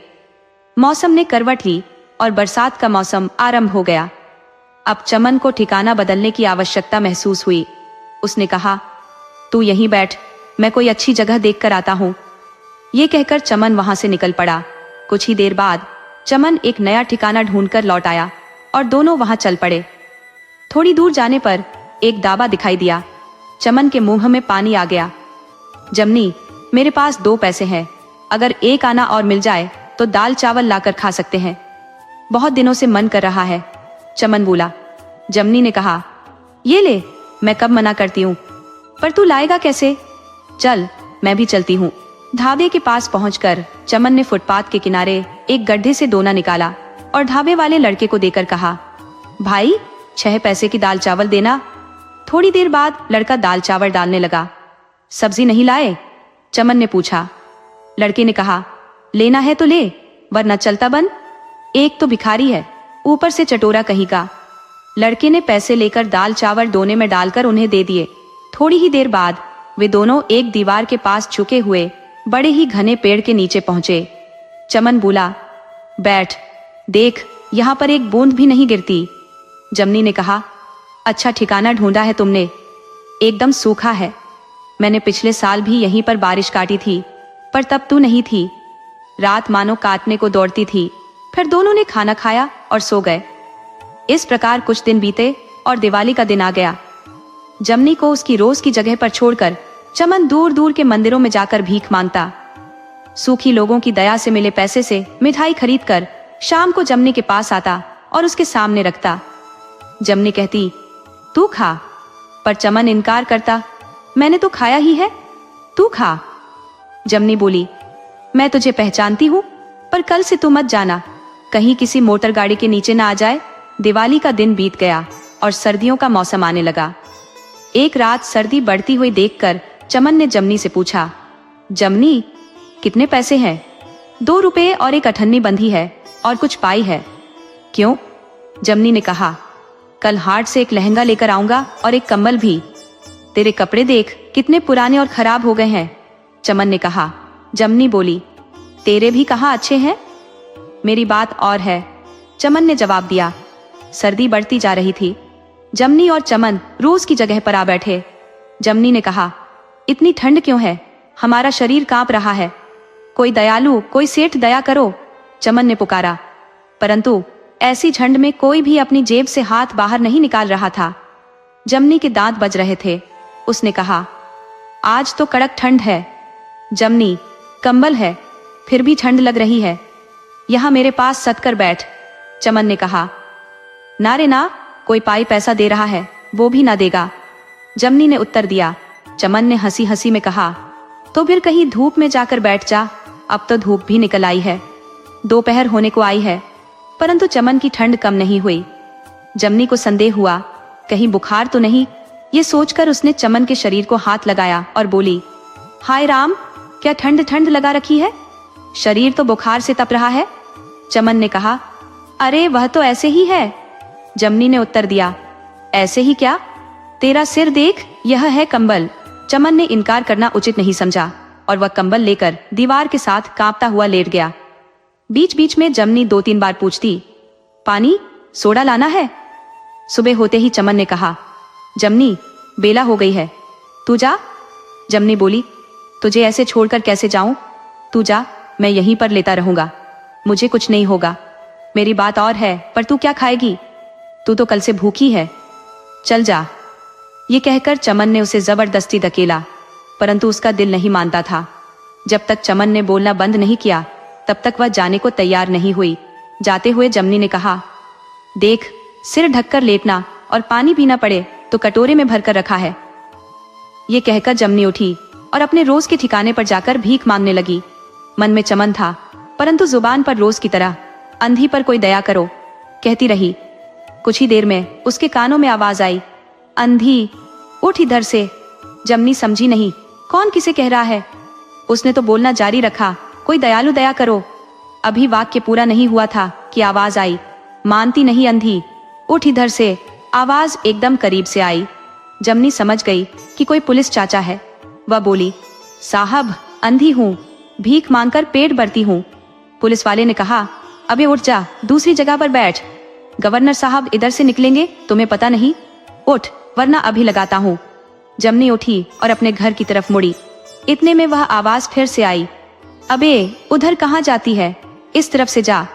मौसम ने करवट ली और बरसात का मौसम आरंभ हो गया। अब चमन को ठिकाना बदलने की आवश्यकता महसूस हुई। उसने कहा, तू यहीं बैठ, मैं कोई अच्छी जगह देखकर आता हूँ। ये कहकर चमन वहां से निकल पड़ा। कुछ ही देर बाद चमन एक नया ठिकाना ढूंढकर लौट आया और दोनों वहां चल पड़े। थोड़ी दूर जाने पर एक ढाबा दिखाई दिया। चमन के मुंह में पानी आ गया। जमनी, मेरे पास 2 पैसे हैं, अगर 1 आना और मिल जाए तो दाल चावल लाकर खा सकते हैं, बहुत दिनों से मन कर रहा है। चमन बोला। जमनी ने कहा, ये ले, मैं कब मना करती हूँ, पर तू लाएगा कैसे? चल, मैं भी चलती हूँ। ढाबे के पास पहुंचकर चमन ने फुटपाथ के किनारे एक गड्ढे से दोना निकाला और ढाबे वाले लड़के को देकर कहा, भाई 6 पैसे की दाल चावल देना। थोड़ी देर बाद लड़का दाल चावल डालने लगा। सब्जी नहीं लाए? चमन ने पूछा। लड़के ने कहा, लेना है तो ले, वरना चलता बन। एक तो भिखारी है, ऊपर से चटोरा कहीं का। लड़के ने पैसे लेकर दाल चावल दोने में डालकर उन्हें दे दिए। थोड़ी ही देर बाद वे दोनों एक दीवार के पास झुके हुए बड़े ही घने पेड़ के नीचे पहुंचे। चमन बोला, बैठ, देख यहाँ पर एक बूंद भी नहीं गिरती। जमनी ने कहा, अच्छा ठिकाना ढूंढा है तुमने, एकदम सूखा है। मैंने पिछले साल भी यहीं पर बारिश काटी थी, पर तब तू नहीं थी। रात मानो काटने को दौड़ती थी। फिर दोनों ने खाना खाया और सो गए। इस प्रकार कुछ दिन बीते और दिवाली का दिन आ गया। जमनी को उसकी रोज की जगह पर छोड़कर चमन दूर दूर के मंदिरों में जाकर भीख मांगता। सूखी लोगों की दया से मिले पैसे से मिठाई खरीदकर शाम को जमनी के पास आता और उसके सामने रखता। जमनी कहती, तू खा, पर चमन इनकार करता, मैंने तो खाया ही है, तू खा। जमनी बोली, मैं तुझे पहचानती हूँ, पर कल से तू मत जाना, कहीं किसी मोटर गाड़ी के नीचे ना आ जाए। दिवाली का दिन बीत गया और सर्दियों का मौसम आने लगा। एक रात सर्दी बढ़ती हुई देखकर चमन ने जमनी से पूछा, जमनी कितने पैसे हैं? 2 रुपए और एक अठन्नी बंधी है और कुछ पाई है। क्यों? जमनी ने कहा, कल हाट से एक लहंगा लेकर आऊंगा और एक कंबल भी। तेरे कपड़े देख कितने पुराने और खराब हो गए हैं, चमन ने कहा। जमनी बोली, तेरे भी कहाँ अच्छे हैं? मेरी बात और है, चमन ने जवाब दिया। सर्दी बढ़ती जा रही थी। जमनी और चमन रोज की जगह पर आ बैठे। जमनी ने कहा, इतनी ठंड क्यों है? हमारा शरीर कांप रहा है। कोई दयालु, कोई सेठ दया करो, चमन ने पुकारा। परंतु ऐसी ठंड में कोई भी अपनी जेब से हाथ बाहर नहीं निकाल रहा था। जमनी के दांत बज रहे थे। उसने कहा, आज तो कड़क ठंड है। जमनी, कंबल है, फिर भी ठंड लग रही है। यहाँ मेरे पास सट कर बैठ, चमन ने कहा। ना रे ना, कोई पाई पैसा दे रहा है, वो भी ना देगा, जमनी ने उत्तर दिया। चमन ने हंसी हंसी में कहा, तो फिर कहीं धूप में जाकर बैठ जा, अब तो धूप भी निकल आई है, दोपहर होने को आई है। परंतु चमन की ठंड कम नहीं हुई। जमनी को संदेह हुआ, कहीं बुखार तो नहीं। ये सोचकर उसने चमन के शरीर को हाथ लगाया और बोली, हाय राम, क्या ठंड ठंड लगा रखी है? शरीर तो बुखार से तप रहा है। चमन ने कहा, अरे वह तो ऐसे ही है। जमनी ने उत्तर दिया, ऐसे ही क्या? तेरा सिर देख, यह है कंबल। चमन ने इनकार करना उचित नहीं समझा और वह कंबल लेकर दीवार के साथ कांपता हुआ लेट गया। बीच बीच में जमनी 2-3 बार पूछती, पानी, सोडा लाना है? सुबह होते ही चमन ने कहा, जमनी बेला हो गई है, तू जा। जमनी बोली, तुझे ऐसे छोड़कर कैसे जाऊं? तू जा, मैं यहीं पर लेता रहूंगा, मुझे कुछ नहीं होगा। मेरी बात और है, पर तू क्या खाएगी? तू तो कल से भूखी है, चल जा। ये कहकर चमन ने उसे जबरदस्ती धकेला, परंतु उसका दिल नहीं मानता था। जब तक चमन ने बोलना बंद नहीं किया, तब तक वह जाने को तैयार नहीं हुई। जाते हुए जमनी ने कहा, देख, सिर ढककर लेटना और पानी पीना पड़े तो कटोरे में भरकर रखा है। ये कहकर जमनी उठी और अपने रोज के ठिकाने पर जाकर भीख मांगने लगी। मन में चमन था, परंतु जुबान पर रोज की तरह अंधी पर कोई दया करो कहती रही। कुछ ही देर में उसके कानों में आवाज आई, अंधी उठ इधर से। जमनी समझी नहीं कौन किसे कह रहा है। उसने तो बोलना जारी रखा, कोई दयालु दया करो। अभी वाक्य पूरा नहीं हुआ था कि आवाज आई, मानती नहीं अंधी, उठ इधर से। आवाज एकदम करीब से आई। जमनी समझ गई कि कोई पुलिस चाचा है। वह बोली, साहब, अंधी हूँ, भीख मांगकर पेट भरती हूँ। पुलिस वाले ने कहा, अबे उठ जा, दूसरी जगह पर बैठ। गवर्नर साहब इधर से निकलेंगे, तुम्हें पता नहीं? उठ, वरना अभी लगाता हूँ। जमनी उठी और अपने घर की तरफ मुड़ी। इतने में वह आवाज फिर से आई, अबे उधर कहाँ जाती है, इस तरफ से जा।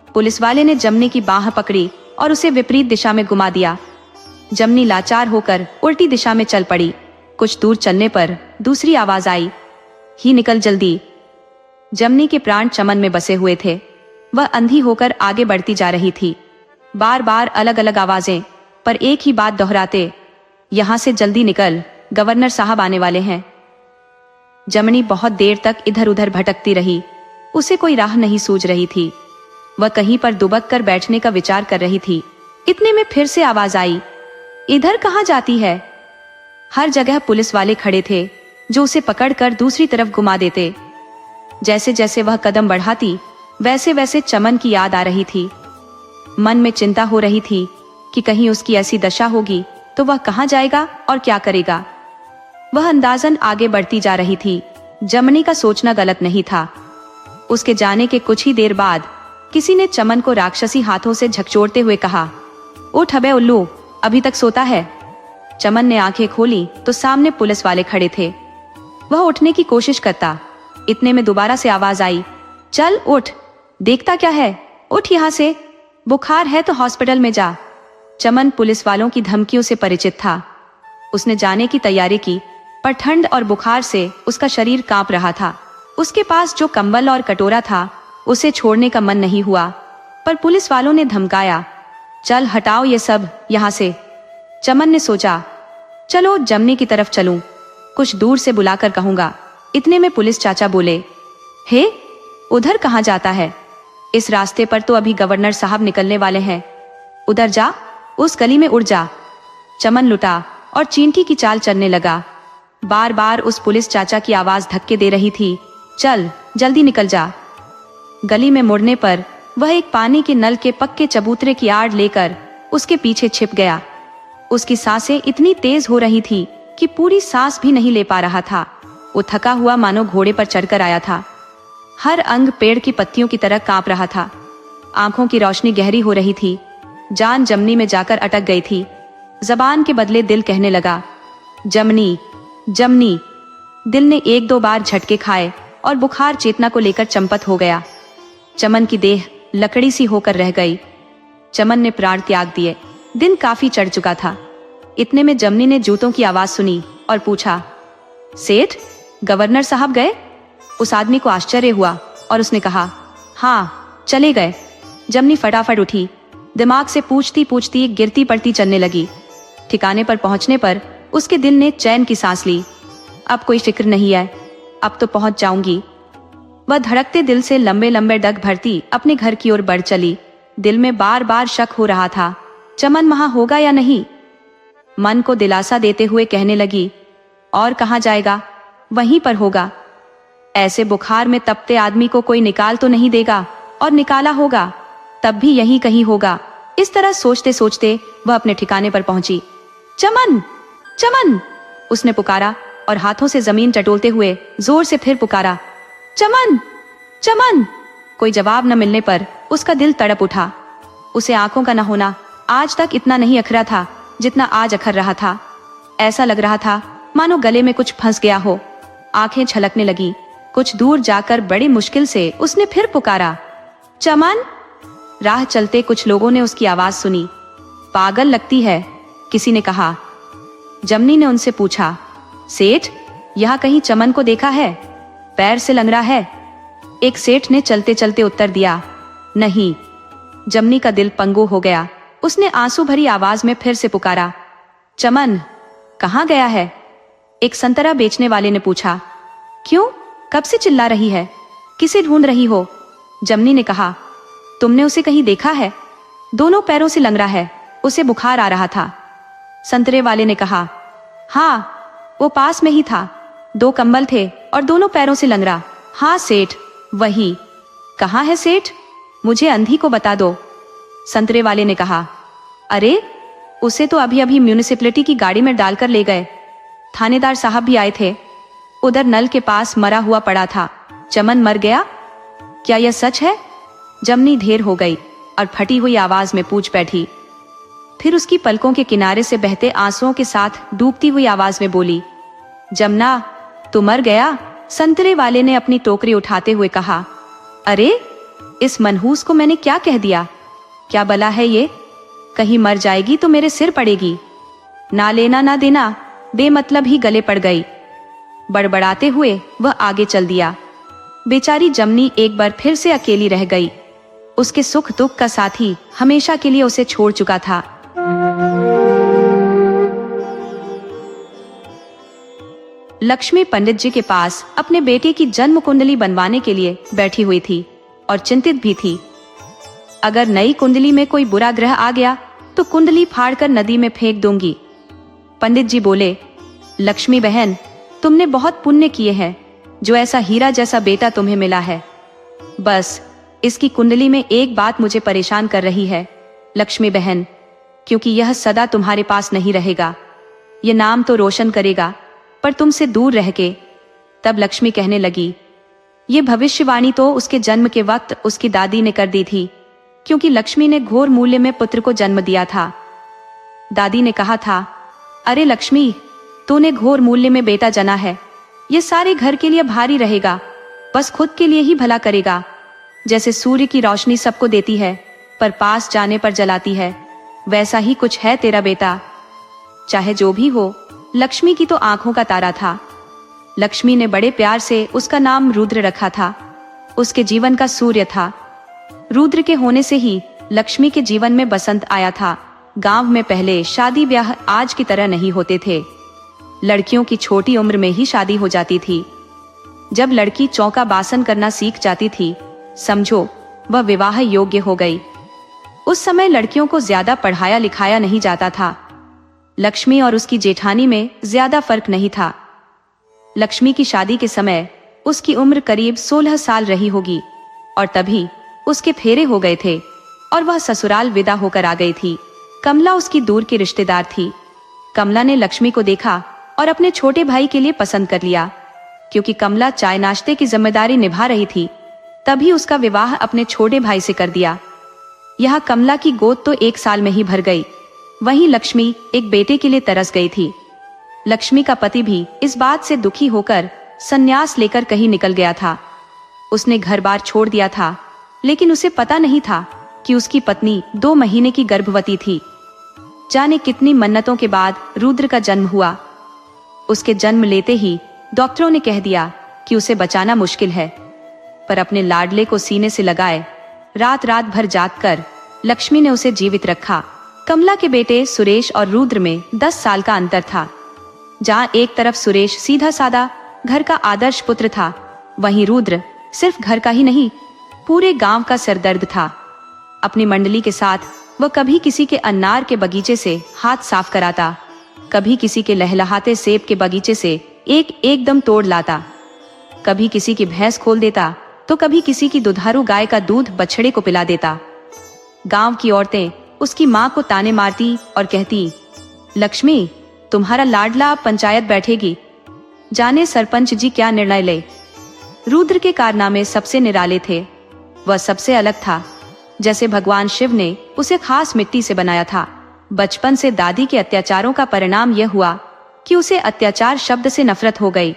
पुलिस वाले ने जमनी की बाह पकड़ी और उसे विपरीत दिशा में घुमा दिया। जमनी लाचार होकर उल्टी दिशा में चल पड़ी। कुछ दूर चलने पर दूसरी आवाज आई, ही निकल जल्दी। जमनी के प्राण चमन में बसे हुए थे। वह अंधी होकर आगे बढ़ती जा रही थी। बार बार अलग अलग आवाजें, पर एक ही बात दोहराते, यहां से जल्दी निकल, गवर्नर साहब आने वाले हैं। जमनी बहुत देर तक इधर उधर भटकती रही। उसे कोई राह नहीं सूझ रही थी। वह कहीं पर दुबक कर बैठने का विचार कर रही थी। इतने में फिर से आवाज आई, इधर कहाँ जाती है? हर जगह पुलिस वाले खड़े थे, जो उसे पकड़कर दूसरी तरफ घुमा देते। जैसे जैसे वह कदम बढ़ाती, वैसे वैसे चमन की याद आ रही थी। मन में चिंता हो रही थी कि कहीं उसकी ऐसी दशा होगी तो वह कहाँ जाएगा और क्या करेगा। वह अंदाजन आगे बढ़ती जा रही थी। जमनी का सोचना गलत नहीं था। उसके जाने के कुछ ही देर बाद किसी ने चमन को राक्षसी हाथों से झकझोरते हुए कहा, उठ अबे उल्लू, अभी तक सोता है। चमन ने आंखें खोली तो सामने पुलिस वाले खड़े थे। वह उठने की कोशिश करता, इतने में दोबारा से आवाज आई, चल उठ, देखता क्या है, उठ यहाँ से, बुखार है तो हॉस्पिटल में जा। चमन पुलिस वालों की धमकियों से परिचित था। उसने जाने की तैयारी की, पर ठंड और बुखार से उसका शरीर कांप रहा था। उसके पास जो कंबल और कटोरा था उसे छोड़ने का मन नहीं हुआ, पर पुलिस वालों ने धमकाया, चल हटाओ ये सब यहाँ से। चमन ने सोचा, चलो जमनी की तरफ चलूं, कुछ दूर से बुलाकर कहूंगा। इतने में पुलिस चाचा बोले, हे, उधर कहाँ जाता है? इस रास्ते पर तो अभी गवर्नर साहब निकलने वाले हैं, उधर जा, उस गली में उड़ जा। चमन लुटा और चींटी की चाल चलने लगा। बार बार उस पुलिस चाचा की आवाज धक्के दे रही थी, चल जल्दी निकल जा। गली में मुड़ने पर वह एक पानी के नल के पक्के चबूतरे की आड़ लेकर उसके पीछे छिप गया। उसकी सांसें इतनी तेज हो रही थी कि पूरी सांस भी नहीं ले पा रहा था। वो थका हुआ मानो घोड़े पर चढ़कर आया था। हर अंग पेड़ की पत्तियों की तरह कांप रहा था। आंखों की रोशनी गहरी हो रही थी। जान जमनी में जाकर अटक गई थी। जबान के बदले दिल कहने लगा, जमनी जमनी। दिल ने एक दो बार झटके खाए और बुखार चेतना को लेकर चंपत हो गया। चमन की देह लकड़ी सी होकर रह गई। चमन ने प्राण त्याग दिए। दिन काफी चढ़ चुका था। इतने में जमनी ने जूतों की आवाज सुनी और पूछा, सेठ, गवर्नर साहब गए? उस आदमी को आश्चर्य हुआ और उसने कहा, हाँ चले गए। जमनी फटाफट उठी। दिमाग से पूछती पूछती गिरती पड़ती चलने लगी। ठिकाने पर पहुंचने पर उसके दिल ने चैन की सांस ली। अब कोई फिक्र नहीं है, अब तो पहुंच जाऊंगी। वह धड़कते दिल से लंबे लंबे डग भरती अपने घर की ओर बढ़ चली। दिल में बार बार शक हो रहा था, चमन वहां होगा या नहीं। मन को दिलासा देते हुए कहने लगी, और कहां जाएगा, वहीं पर होगा। ऐसे बुखार में तपते आदमी को कोई निकाल तो नहीं देगा, और निकाला होगा तब भी यहीं कहीं होगा। इस तरह सोचते सोचते वह अपने ठिकाने पर पहुंची। चमन चमन, उसने पुकारा और हाथों से जमीन टटोलते हुए जोर से फिर पुकारा, चमन चमन। कोई जवाब न मिलने पर उसका दिल तड़प उठा। उसे आंखों का न होना आज तक इतना नहीं अखरा था जितना आज अखर रहा था। ऐसा लग रहा था मानो गले में कुछ फंस गया हो। आंखें छलकने लगी। कुछ दूर जाकर बड़ी मुश्किल से उसने फिर पुकारा, चमन। राह चलते कुछ लोगों ने उसकी आवाज सुनी। पागल लगती है, किसी ने कहा। जमनी ने उनसे पूछा, सेठ, यहाँ कहीं चमन को देखा है? पैर से लंगड़ा है। एक सेठ ने चलते चलते उत्तर दिया, नहीं। जमनी का दिल पंगु हो गया। उसने आंसू भरी आवाज में फिर से पुकारा, चमन कहाँ गया है? एक संतरा बेचने वाले ने पूछा, क्यों, कब से चिल्ला रही है, किसे ढूंढ रही हो? जमनी ने कहा, तुमने उसे कहीं देखा है? दोनों पैरों से लंगड़ा है, उसे बुखार आ रहा था। संतरे वाले ने कहा, हाँ, वो पास में ही था, 2 कंबल थे और दोनों पैरों से लंगड़ा। हाँ सेठ, वही। कहाँ है सेठ? मुझे अंधी को बता दो। संतरे वाले ने कहा, अरे, उसे तो अभी अभी म्यूनिसिपैलिटी की गाड़ी में डालकर ले गए। थानेदार साहब भी आए थे। उधर नल के पास मरा हुआ पड़ा था। चमन मर गया? क्या यह सच है? जमनी ढेर हो गई और फटी हुई आवाज में पूछ बैठी। फिर उसकी पलकों के किनारे से बहते आंसुओं के साथ डूबती हुई आवाज में बोली, जमना, तू मर गया? संतरे वाले ने अपनी टोकरी उठाते हुए कहा, अरे, इस मनहूस को मैंने क्या कह दिया? क्या बला है ये? कहीं मर जाएगी तो मेरे सिर पड़ेगी। ना लेना ना देना, बेमतलब ही गले पड़ गई। बड़बड़ाते हुए वह आगे चल दिया। बेचारी जमनी एक बार फिर से अकेली रह गई। उसके सुख दुख का साथी हमेशा के लिए उसे छोड़ चुका था। लक्ष्मी पंडित जी के पास अपने बेटे की जन्म कुंडली बनवाने के लिए बैठी हुई थी और चिंतित भी थी। अगर नई कुंडली में कोई बुरा ग्रह आ गया तो कुंडली फाड़कर नदी में फेंक दूंगी। पंडित जी बोले, लक्ष्मी बहन, तुमने बहुत पुण्य किए हैं जो ऐसा हीरा जैसा बेटा तुम्हें मिला है। बस इसकी कुंडली में एक बात मुझे परेशान कर रही है लक्ष्मी बहन, क्योंकि यह सदा तुम्हारे पास नहीं रहेगा। ये नाम तो रोशन करेगा पर तुमसे दूर रह के। तब लक्ष्मी कहने लगी, ये भविष्यवाणी तो उसके जन्म के वक्त उसकी दादी ने कर दी थी, क्योंकि लक्ष्मी ने घोर मूल्य में पुत्र को जन्म दिया था। दादी ने कहा था, अरे लक्ष्मी, तूने घोर मूल्य में बेटा जना है, ये सारे घर के लिए भारी रहेगा, बस खुद के लिए ही भला करेगा। जैसे सूर्य की रोशनी सबको देती है पर पास जाने पर जलाती है, वैसा ही कुछ है तेरा बेटा। चाहे जो भी हो, लक्ष्मी की तो आंखों का तारा था। लक्ष्मी ने बड़े प्यार से उसका नाम रुद्र रखा था, उसके जीवन का सूर्य था। रुद्र के होने से ही लक्ष्मी के जीवन में बसंत आया था। गांव में पहले शादी ब्याह आज की तरह नहीं होते थे। लड़कियों की छोटी उम्र में ही शादी हो जाती थी। जब लड़की चौका बासन करना सीख जाती थी, समझो वह विवाह योग्य हो गई। उस समय लड़कियों को ज्यादा पढ़ाया लिखाया नहीं जाता था। लक्ष्मी और उसकी जेठानी में ज्यादा फर्क नहीं था। लक्ष्मी की शादी के समय उसकी उम्र करीब 16 साल रही होगी और तभी उसके फेरे हो गए थे और वह ससुराल विदा होकर आ गई थी। कमला उसकी दूर की रिश्तेदार थी। कमला ने लक्ष्मी को देखा और अपने छोटे भाई के लिए पसंद कर लिया। क्योंकि कमला चाय नाश्ते की जिम्मेदारी निभा रही थी, तभी उसका विवाह अपने छोटे भाई से कर दिया। यहाँ कमला की गोद तो 1 साल में ही भर गई। वहीं लक्ष्मी एक बेटे के लिए तरस गई थी। लक्ष्मी का पति भी इस बात से दुखी होकर संन्यास लेकर कहीं निकल गया था। उसने घर बार छोड़ दिया था, लेकिन उसे पता नहीं था कि उसकी पत्नी 2 महीने की गर्भवती थी। जाने कितनी मन्नतों के बाद रुद्र का जन्म हुआ। उसके जन्म लेते ही डॉक्टरों ने कह दिया कि उसे बचाना मुश्किल है, पर अपने लाडले को सीने से लगाए रात रात भर जाग कर लक्ष्मी ने उसे जीवित रखा। कमला के बेटे सुरेश और रुद्र में 10 साल का अंतर था। जहाँ एक तरफ सुरेश सीधा साधा घर का आदर्श पुत्र था, वहीं रुद्र सिर्फ घर का ही नहीं, पूरे गांव का सरदर्द था। अपनी मंडली के साथ वह कभी किसी के अनार के बगीचे से हाथ साफ कराता, कभी किसी के लहलहाते सेब के बगीचे से एकदम तोड़ लाता, कभी किसी की भैंस खोल देता तो कभी किसी की दुधारू गाय का दूध बछड़े को पिला देता। गांव की औरतें उसकी माँ को ताने मारती और कहती, लक्ष्मी, तुम्हारा लाडला पंचायत बैठेगी, जाने सरपंच जी क्या निर्णय ले। रुद्र के कारनामे सबसे निराले थे। वह सबसे अलग था, जैसे भगवान शिव ने उसे खास मिट्टी से बनाया था। बचपन से दादी के अत्याचारों का परिणाम यह हुआ कि उसे अत्याचार शब्द से नफरत हो गई।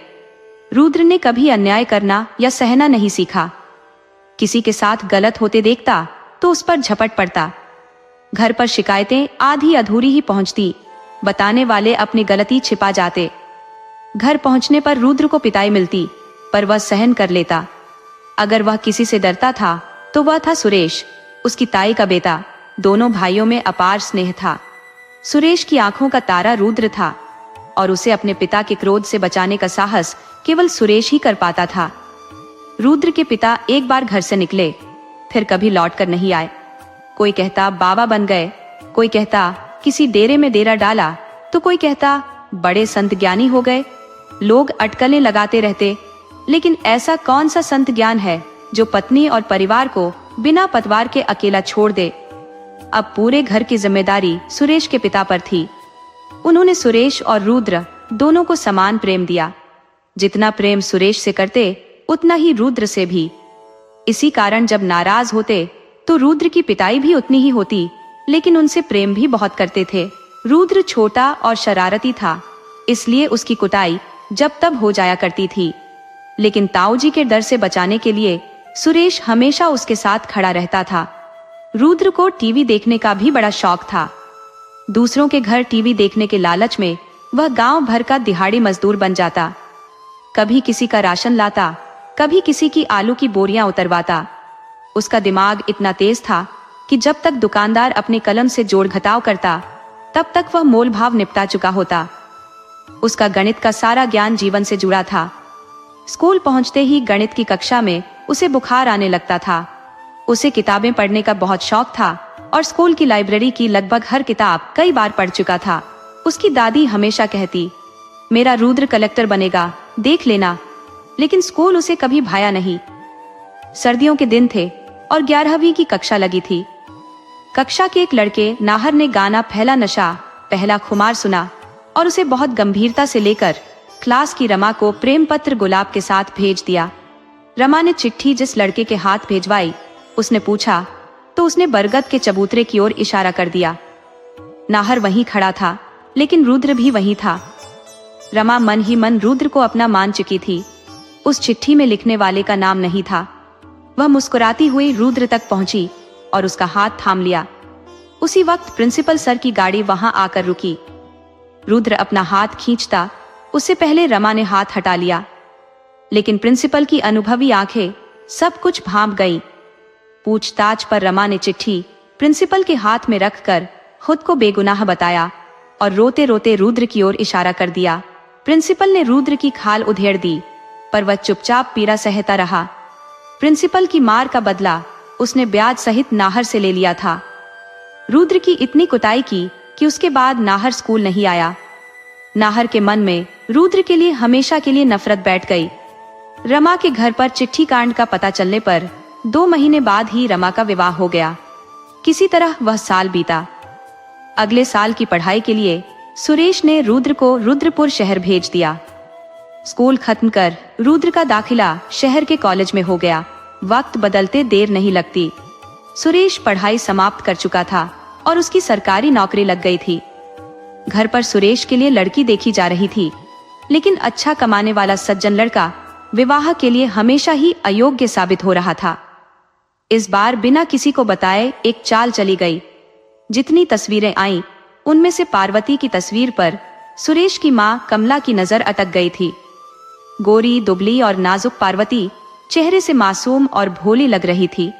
रुद्र ने कभी अन्याय करना या सहना नहीं सीखा। किसी के साथ गलत होते देखता तो उस पर झपट पड़ता। घर पर शिकायतें आधी अधूरी ही पहुंचती, बताने वाले अपनी गलती छिपा जाते। घर पहुंचने पर रुद्र को पिटाई मिलती, पर वह सहन कर लेता। अगर वह किसी से डरता था तो वह था सुरेश, उसकी ताई का बेटा। दोनों भाइयों में अपार स्नेह था। सुरेश की आंखों का तारा रुद्र था और उसे अपने पिता के क्रोध से बचाने का साहस केवल सुरेश ही कर पाता था। रुद्र के पिता एक बार घर से निकले, फिर कभी लौट कर नहीं आए। कोई कहता बाबा बन गए, कोई कहता किसी डेरे में डेरा डाला, तो कोई कहता बड़े संत ज्ञानी हो गए। लोग अटकलें लगाते रहते, लेकिन ऐसा कौन सा संत ज्ञान है जो पत्नी और परिवार को बिना पतवार के अकेला छोड़ दे। अब पूरे घर की जिम्मेदारी सुरेश के पिता पर थी। उन्होंने सुरेश और रुद्र दोनों को समान प्रेम दिया। जितना प्रेम सुरेश से करते, उतना ही रुद्र से भी। इसी कारण जब नाराज होते तो रुद्र की पिटाई भी उतनी ही होती, लेकिन उनसे प्रेम भी बहुत करते थे। रुद्र छोटा और शरारती था, इसलिए उसकी कुटाई जब तब हो जाया करती थी। लेकिन ताऊजी के डर से बचाने के लिए सुरेश हमेशा उसके साथ खड़ा रहता था। रुद्र को टीवी देखने का भी बड़ा शौक था। दूसरों के घर टीवी देखने के लालच में वह गांव भर का दिहाड़ी मजदूर बन जाता। कभी किसी का राशन लाता, कभी किसी की आलू की बोरियां उतरवाता। उसका दिमाग इतना तेज था कि जब तक दुकानदार अपने कलम से जोड़ घटाव करता, तब तक वह मोल भाव निपटा चुका होता। उसका गणित का सारा ज्ञान जीवन से जुड़ा था। स्कूल पहुंचते ही गणित की कक्षा में उसे बुखार आने लगता था। उसे किताबें पढ़ने का बहुत शौक था और स्कूल की लाइब्रेरी की लगभग हर किताब कई बार पढ़ चुका था। उसकी दादी हमेशा कहती, मेरा रुद्र कलेक्टर बनेगा, देख लेना। लेकिन स्कूल उसे कभी भाया नहीं। सर्दियों के दिन थे, और 11वीं की कक्षा लगी थी। कक्षा के एक लड़के नाहर ने गाना पहला नशा पहला खुमार सुना और उसे बहुत गंभीरता से लेकर क्लास की रमा को प्रेम पत्र गुलाब के साथ भेज दिया। रमा ने चिट्ठी जिस लड़के के हाथ भेजवाई, उसने पूछा तो उसने बरगद के चबूतरे की ओर इशारा कर दिया। नाहर वहीं खड़ा था, लेकिन रुद्र भी वहीं था। रमा मन ही मन रुद्र को अपना मान चुकी थी। उस चिट्ठी में लिखने वाले का नाम नहीं था। वह मुस्कुराती हुई रुद्र तक पहुंची और उसका हाथ थाम लिया। उसी वक्त प्रिंसिपल सर की गाड़ी वहां आकर रुकी। रुद्र अपना हाथ खींचता, उससे पहले रमा ने हाथ हटा लिया, लेकिन प्रिंसिपल की अनुभवी आंखें सब कुछ भांप गईं। पूछताछ पर रमा ने चिट्ठी प्रिंसिपल के हाथ में रखकर खुद को बेगुनाह बताया और रोते रोते रुद्र की ओर इशारा कर दिया। प्रिंसिपल ने रुद्र की खाल उधेड़ दी, पर वह चुपचाप पीड़ा सहता रहा। प्रिंसिपल की मार का बदला उसने ब्याज सहित नाहर से ले लिया था। रुद्र की इतनी कुटाई की कि उसके बाद नाहर स्कूल नहीं आया। नाहर के मन में रुद्र के लिए हमेशा के लिए नफरत बैठ गई। रमा के घर पर चिट्ठी कांड का पता चलने पर 2 महीने बाद ही रमा का विवाह हो गया। किसी तरह वह साल बीता। अगले साल की पढ़ाई के लिए सुरेश ने रुद्र को रुद्रपुर शहर भेज दिया। स्कूल खत्म कर रुद्र का दाखिला शहर के कॉलेज में हो गया। वक्त बदलते देर नहीं लगती। सुरेश पढ़ाई समाप्त कर चुका था और उसकी सरकारी नौकरी लग गई थी। घर पर सुरेश के लिए लड़की देखी जा रही थी, लेकिन अच्छा कमाने वाला सज्जन लड़का विवाह के लिए हमेशा ही अयोग्य साबित हो रहा था। इस बार बिना किसी को बताए एक चाल चली गई। जितनी तस्वीरें आईं, उनमें से पार्वती की तस्वीर पर सुरेश की मां कमला की नजर अटक गई थी। गोरी दुबली और नाजुक पार्वती चेहरे से मासूम और भोली लग रही थी।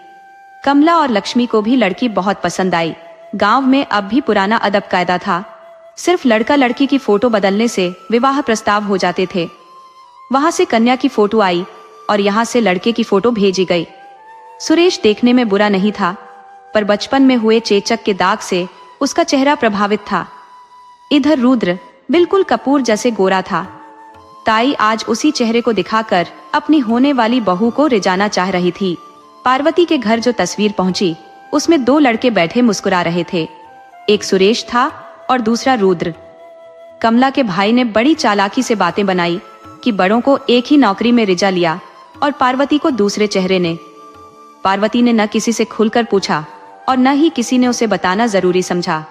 कमला और लक्ष्मी को भी लड़की बहुत पसंद आई। गांव में अब भी पुराना अदब कायदा था। सिर्फ लड़का लड़की की फोटो बदलने से विवाह प्रस्ताव हो जाते थे। वहां से कन्या की फोटो आई और यहाँ से लड़के की फोटो भेजी गई। सुरेश देखने में बुरा नहीं था, पर बचपन में हुए चेचक के दाग से उसका चेहरा प्रभावित था। इधर रुद्र बिल्कुल कपूर जैसे गोरा था। ताई आज उसी चेहरे को दिखाकर अपनी होने वाली बहू को रिझाना चाह रही थी। पार्वती के घर जो तस्वीर पहुंची, उसमें 2 लड़के बैठे मुस्कुरा रहे थे। एक सुरेश था और दूसरा रुद्र। कमला के भाई ने बड़ी चालाकी से बातें बनाई कि बड़ों को एक ही नौकरी में रिझा लिया और पार्वती को दूसरे चेहरे ने। पार्वती ने न किसी से खुलकर पूछा और न ही किसी ने उसे बताना जरूरी समझा।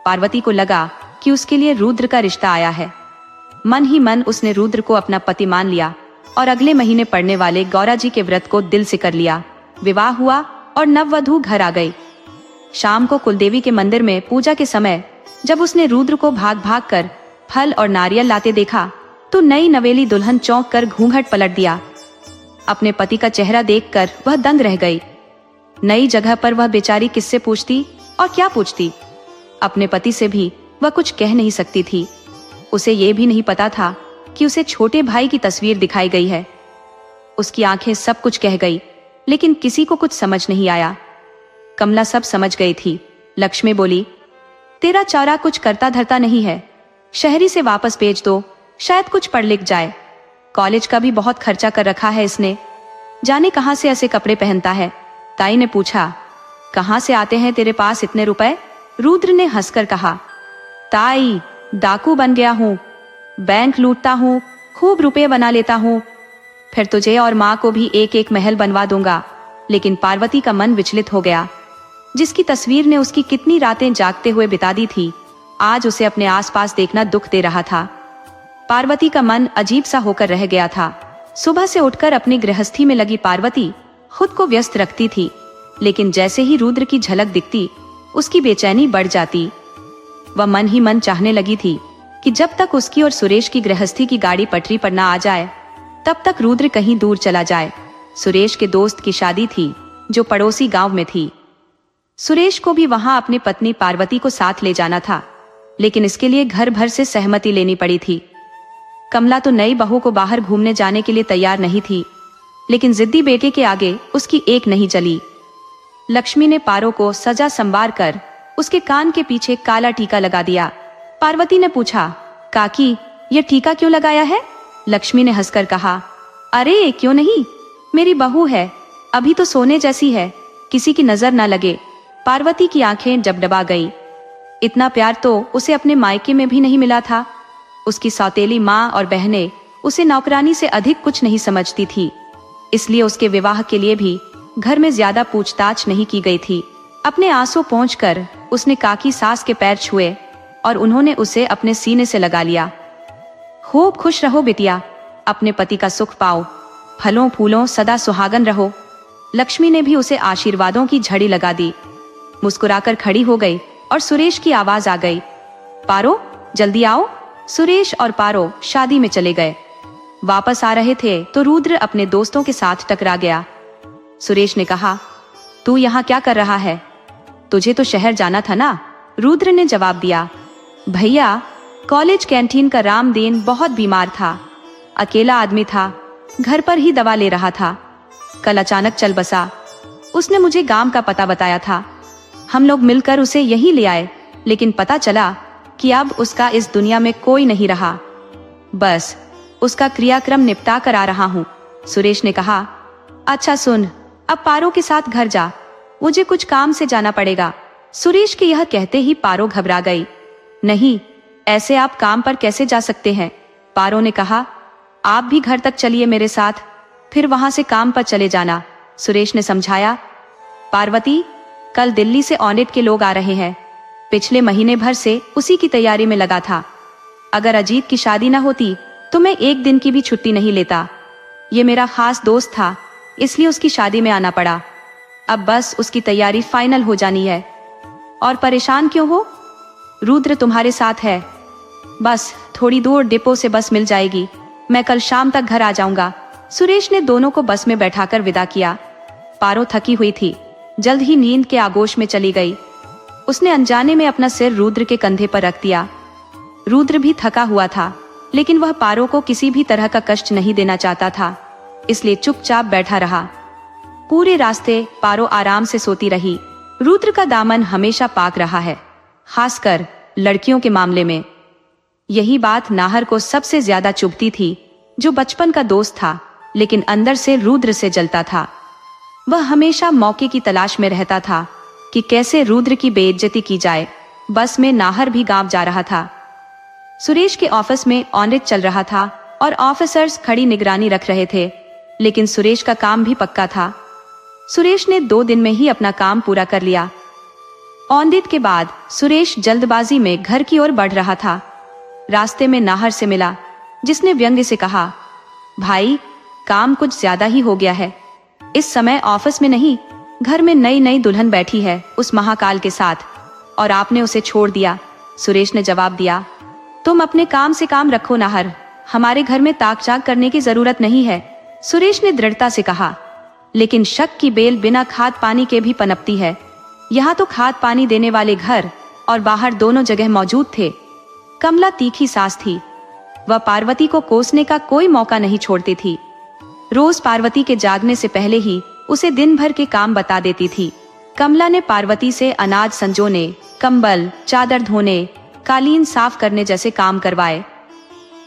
पार्वती को लगा कि उसके लिए रुद्र का रिश्ता आया है। मन ही मन उसने रुद्र को अपना पति मान लिया और अगले महीने पड़ने वाले गौरा जी के व्रत को दिल से कर लिया। विवाह हुआ और नववधू घर आ गई। शाम को कुलदेवी के मंदिर में पूजा के समय जब उसने रुद्र को भाग भाग कर फल और नारियल लाते देखा, तो नई नवेली दुल्हन चौंक कर घूंघट पलट दिया। अपने पति का चेहरा देखकर वह दंग रह गई। नई जगह पर वह बेचारी किससे पूछती और क्या पूछती। अपने पति से भी वह कुछ कह नहीं सकती थी। उसे ये भी नहीं पता था कि उसे छोटे भाई की तस्वीर दिखाई गई है। उसकी आंखें सब कुछ कह गई, लेकिन किसी को कुछ समझ नहीं आया। कमला सब समझ गई थी। लक्ष्मी बोली, तेरा चौरा कुछ करता धरता नहीं है, शहरी से वापस भेज दो, शायद कुछ पढ़ लिख जाए। कॉलेज का भी बहुत खर्चा कर रखा है इसने, जाने कहां से ऐसे कपड़े पहनता है। ताई ने पूछा, कहां से आते हैं तेरे पास इतने रुपए? रुद्र ने हंसकर कहा, ताई डाकू बन गया हूँ, बैंक लूटता हूँ, खूब रुपए बना लेता हूँ, फिर तुझे और माँ को भी एक एक महल बनवा दूंगा। लेकिन पार्वती का मन विचलित हो गया। जिसकी तस्वीर ने उसकी कितनी रातें जागते हुए बिता दी थी, आज उसे अपने आसपास देखना दुख दे रहा था। पार्वती का मन अजीब सा होकर रह गया था। सुबह से उठकर अपनी गृहस्थी में लगी पार्वती खुद को व्यस्त रखती थी, लेकिन जैसे ही रुद्र की झलक दिखती, उसकी बेचैनी बढ़ जाती। वह मन ही मन चाहने लगी थी कि जब तक उसकी और सुरेश की गृहस्थी की गाड़ी पटरी पर ना आ जाए, तब तक रुद्र कहीं दूर चला जाए। सुरेश के दोस्त की शादी थी जो पड़ोसी गांव में थी। सुरेश को भी वहां अपनी पत्नी पार्वती को साथ ले जाना था, लेकिन इसके लिए घर भर से सहमति लेनी पड़ी थी। कमला तो नई बहू को बाहर घूमने जाने के लिए तैयार नहीं थी, लेकिन जिद्दी बेटे के आगे उसकी एक नहीं चली। लक्ष्मी ने पारो को सजा संवार कर उसके कान के पीछे काला टीका लगा दिया। पार्वती ने पूछा, काकी ये टीका क्यों लगाया है? लक्ष्मी ने हंसकर कहा, अरे क्यों नहीं, मेरी बहू है, अभी तो सोने जैसी है, किसी की नजर न लगे। पार्वती की आंखें डबडबा गई। इतना प्यार तो उसे अपने मायके में भी नहीं मिला था। उसकी सौतेली माँ और बहनें उसे नौकरानी से अधिक कुछ नहीं समझती थी, इसलिए उसके विवाह के लिए भी घर में ज्यादा पूछताछ नहीं की गई थी। अपने आंसू पहुंचकर उसने काकी सास के पैर छुए और उन्होंने उसे अपने सीने से लगा लिया। खूब खुश रहो बिटिया, अपने पति का सुख पाओ, फलों फूलों सदा सुहागन रहो। लक्ष्मी ने भी उसे आशीर्वादों की झड़ी लगा दी। मुस्कुराकर खड़ी हो गई और सुरेश की आवाज आ गई, पारो जल्दी आओ। सुरेश और पारो शादी में चले गए। वापस आ रहे थे तो रुद्र अपने दोस्तों के साथ टकरा गया। सुरेश ने कहा, तू यहाँ क्या कर रहा है? तुझे तो शहर जाना था ना? रुद्र ने जवाब दिया, भैया कॉलेज कैंटीन का रामदेन बहुत बीमार था, अकेला आदमी था, घर पर ही दवा ले रहा था। कल अचानक चल बसा। उसने मुझे गांव का पता बताया था। हम लोग मिलकर उसे यहीं ले आए, लेकिन पता चला कि अब उसका इस दुनिया में कोई नहीं रहा। बस उसका क्रियाक्रम निपटा कर आ रहा हूँ। सुरेश ने कहा, अच्छा सुन, अब पारो के साथ घर जा, मुझे कुछ काम से जाना पड़ेगा। सुरेश के यह कहते ही पारो घबरा गई। नहीं, ऐसे आप काम पर कैसे जा सकते हैं? पारो ने कहा, आप भी घर तक चलिए मेरे साथ, फिर वहां से काम पर चले जाना। सुरेश ने समझाया, पार्वती कल दिल्ली से ऑडिट के लोग आ रहे हैं। पिछले महीने भर से उसी की तैयारी में लगा था। अगर अजीत की शादी ना होती तो मैं एक दिन की भी छुट्टी नहीं लेता। ये मेरा खास दोस्त था, इसलिए उसकी शादी में आना पड़ा। अब बस उसकी तैयारी फाइनल हो जानी है। और परेशान क्यों हो? रुद्र तुम्हारे साथ है। बस थोड़ी दूर डिपो से बस मिल जाएगी, मैं कल शाम तक घर आ जाऊंगा। सुरेश ने दोनों को बस में बैठाकर विदा किया। पारो थकी हुई थी, जल्द ही नींद के आगोश में चली गई। उसने अनजाने में अपना सिर रुद्र के कंधे पर रख दिया। रुद्र भी थका हुआ था, लेकिन वह पारो को किसी भी तरह का कष्ट नहीं देना चाहता था, इसलिए चुपचाप बैठा रहा। पूरे रास्ते पारो आराम से सोती रही। रुद्र का दामन हमेशा पाक रहा है, खासकर लड़कियों के मामले में। यही बात नाहर को सबसे ज्यादा चुभती थी, जो बचपन का दोस्त था, लेकिन अंदर से रुद्र से जलता था। वह हमेशा मौके की तलाश में रहता था कि कैसे रुद्र की बेइज्जती की जाए। बस में नाहर भी गांव जा रहा था। सुरेश के ऑफिस में ऑडिट चल रहा था और ऑफिसर्स खड़ी निगरानी रख रहे थे, लेकिन सुरेश का काम भी पक्का था। सुरेश ने 2 दिन में ही अपना काम पूरा कर लिया। ऑडिट के बाद सुरेश जल्दबाजी में घर की ओर बढ़ रहा था। रास्ते में नाहर से मिला, जिसने व्यंग्य से कहा, भाई काम कुछ ज्यादा ही हो गया है। इस समय ऑफिस में नहीं, घर में नई नई दुल्हन बैठी है उस महाकाल के साथ, और आपने उसे छोड़ दिया। सुरेश ने जवाब दिया, तुम अपने काम से काम रखो नाहर, हमारे घर में ताक झाक करने की जरूरत नहीं है। सुरेश ने दृढ़ता से कहा, लेकिन शक की बेल बिना खाद पानी के भी पनपती है। यहाँ तो खाद पानी देने वाले घर और बाहर दोनों जगह मौजूद थे। कमला तीखी सास थी, वह पार्वती को कोसने का कोई मौका नहीं छोड़ती थी। रोज पार्वती के जागने से पहले ही उसे दिन भर के काम बता देती थी। कमला ने पार्वती से अनाज संजोने, कंबल, चादर धोने, कालीन साफ करने जैसे काम करवाए।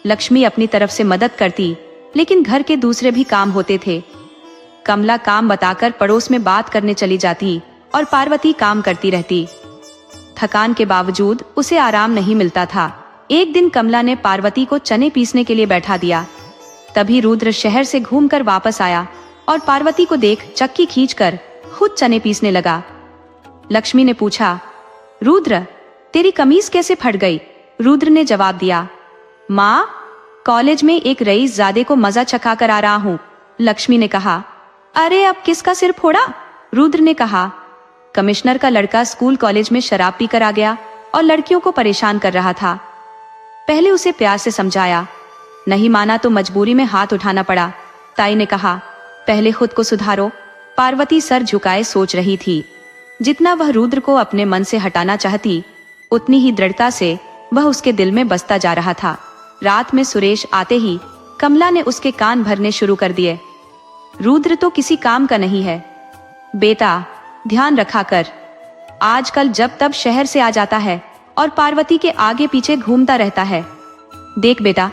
लक्ष्मी अपनी तरफ से मदद करती, लेकिन घर के दूसरे भी काम होते थे। कमला काम बताकर पड़ोस में बात करने चली जाती और पार्वती काम करती रहती। थकान के बावजूद उसे आराम नहीं मिलता था। एक दिन कमला ने पार्वती को चने पीसने के लिए बैठा दिया। तभी रुद्र शहर से घूमकर वापस आया और पार्वती को देख चक्की खींचकर खुद चने पीसने लगा। लक्ष्मी ने पूछा, रुद्र तेरी कमीज कैसे फट गई? रुद्र ने जवाब दिया, माँ कॉलेज में एक रईस ज़ादे को मजा चखा कर आ रहा हूँ। लक्ष्मी ने कहा, अरे अब किसका सिर फोड़ा? रुद्र ने कहा, कमिश्नर का लड़का स्कूल कॉलेज में शराब पीकर आ गया और लड़कियों को परेशान कर रहा था। पहले उसे प्यार से समझाया, नहीं माना तो मजबूरी में हाथ उठाना पड़ा। ताई ने कहा, पहले खुद को सुधारो। पार्वती सर झुकाए सोच रही थी। जितना वह रुद्र को अपने मन से हटाना चाहती, उतनी ही दृढ़ता से वह उसके दिल में बसता जा रहा था। रात में सुरेश आते ही कमला ने उसके कान भरने शुरू कर दिए। रुद्र तो किसी काम का नहीं है। बेटा ध्यान रखा कर, आजकल जब तब शहर से आ जाता है और पार्वती के आगे पीछे घूमता रहता है। देख बेटा,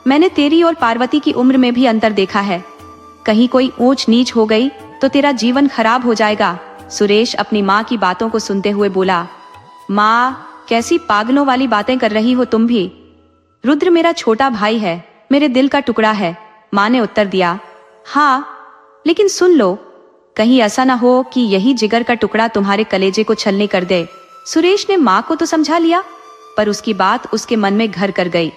मैंने तेरी और पार्वती की उम्र में भी अंतर देखा है। कहीं कोई ऊंच नीच हो गई तो तेरा जीवन खराब हो जाएगा। सुरेश अपनी माँ की बातों को सुनते हुए बोला, माँ, कैसी पागलों वाली बातें कर रही हो तुम भी। रुद्र मेरा छोटा भाई है, मेरे दिल का टुकड़ा है। माँ ने उत्तर दिया, हाँ, लेकिन सुन लो, कहीं ऐसा ना हो कि यही जिगर का टुकड़ा तुम्हारे कलेजे को छलनी कर दे। सुरेश ने माँ को तो समझा लिया, पर उसकी बात उसके मन में घर कर गई।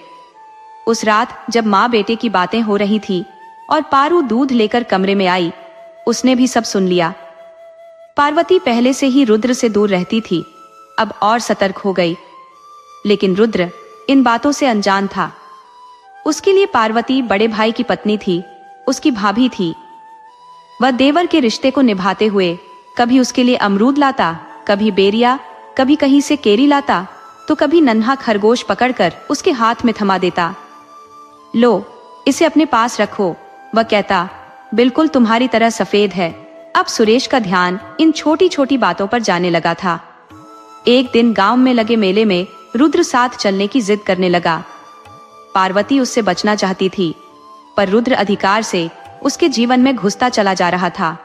उस रात जब माँ बेटे की बातें हो रही थी और पारू दूध लेकर कमरे में आई, उसने भी सब सुन लिया। पार्वती पहले से ही रुद्र से दूर रहती थी, अब और सतर्क हो गई। लेकिन रुद्र इन बातों से अनजान था। उसके लिए पार्वती बड़े भाई की पत्नी थी, उसकी भाभी थी। वह देवर के रिश्ते को निभाते हुए कभी उसके लिए अमरूद लाता, कभी बेरिया, कभी कहीं से केरी लाता, तो कभी नन्हा खरगोश पकड़कर उसके हाथ में थमा देता। लो, इसे अपने पास रखो, वह कहता, बिल्कुल तुम्हारी तरह सफेद है। अब सुरेश का ध्यान इन छोटी छोटी बातों पर जाने लगा था। एक दिन गांव में लगे मेले में रुद्र साथ चलने की जिद करने लगा। पार्वती उससे बचना चाहती थी, पर रुद्र अधिकार से उसके जीवन में घुसता चला जा रहा था।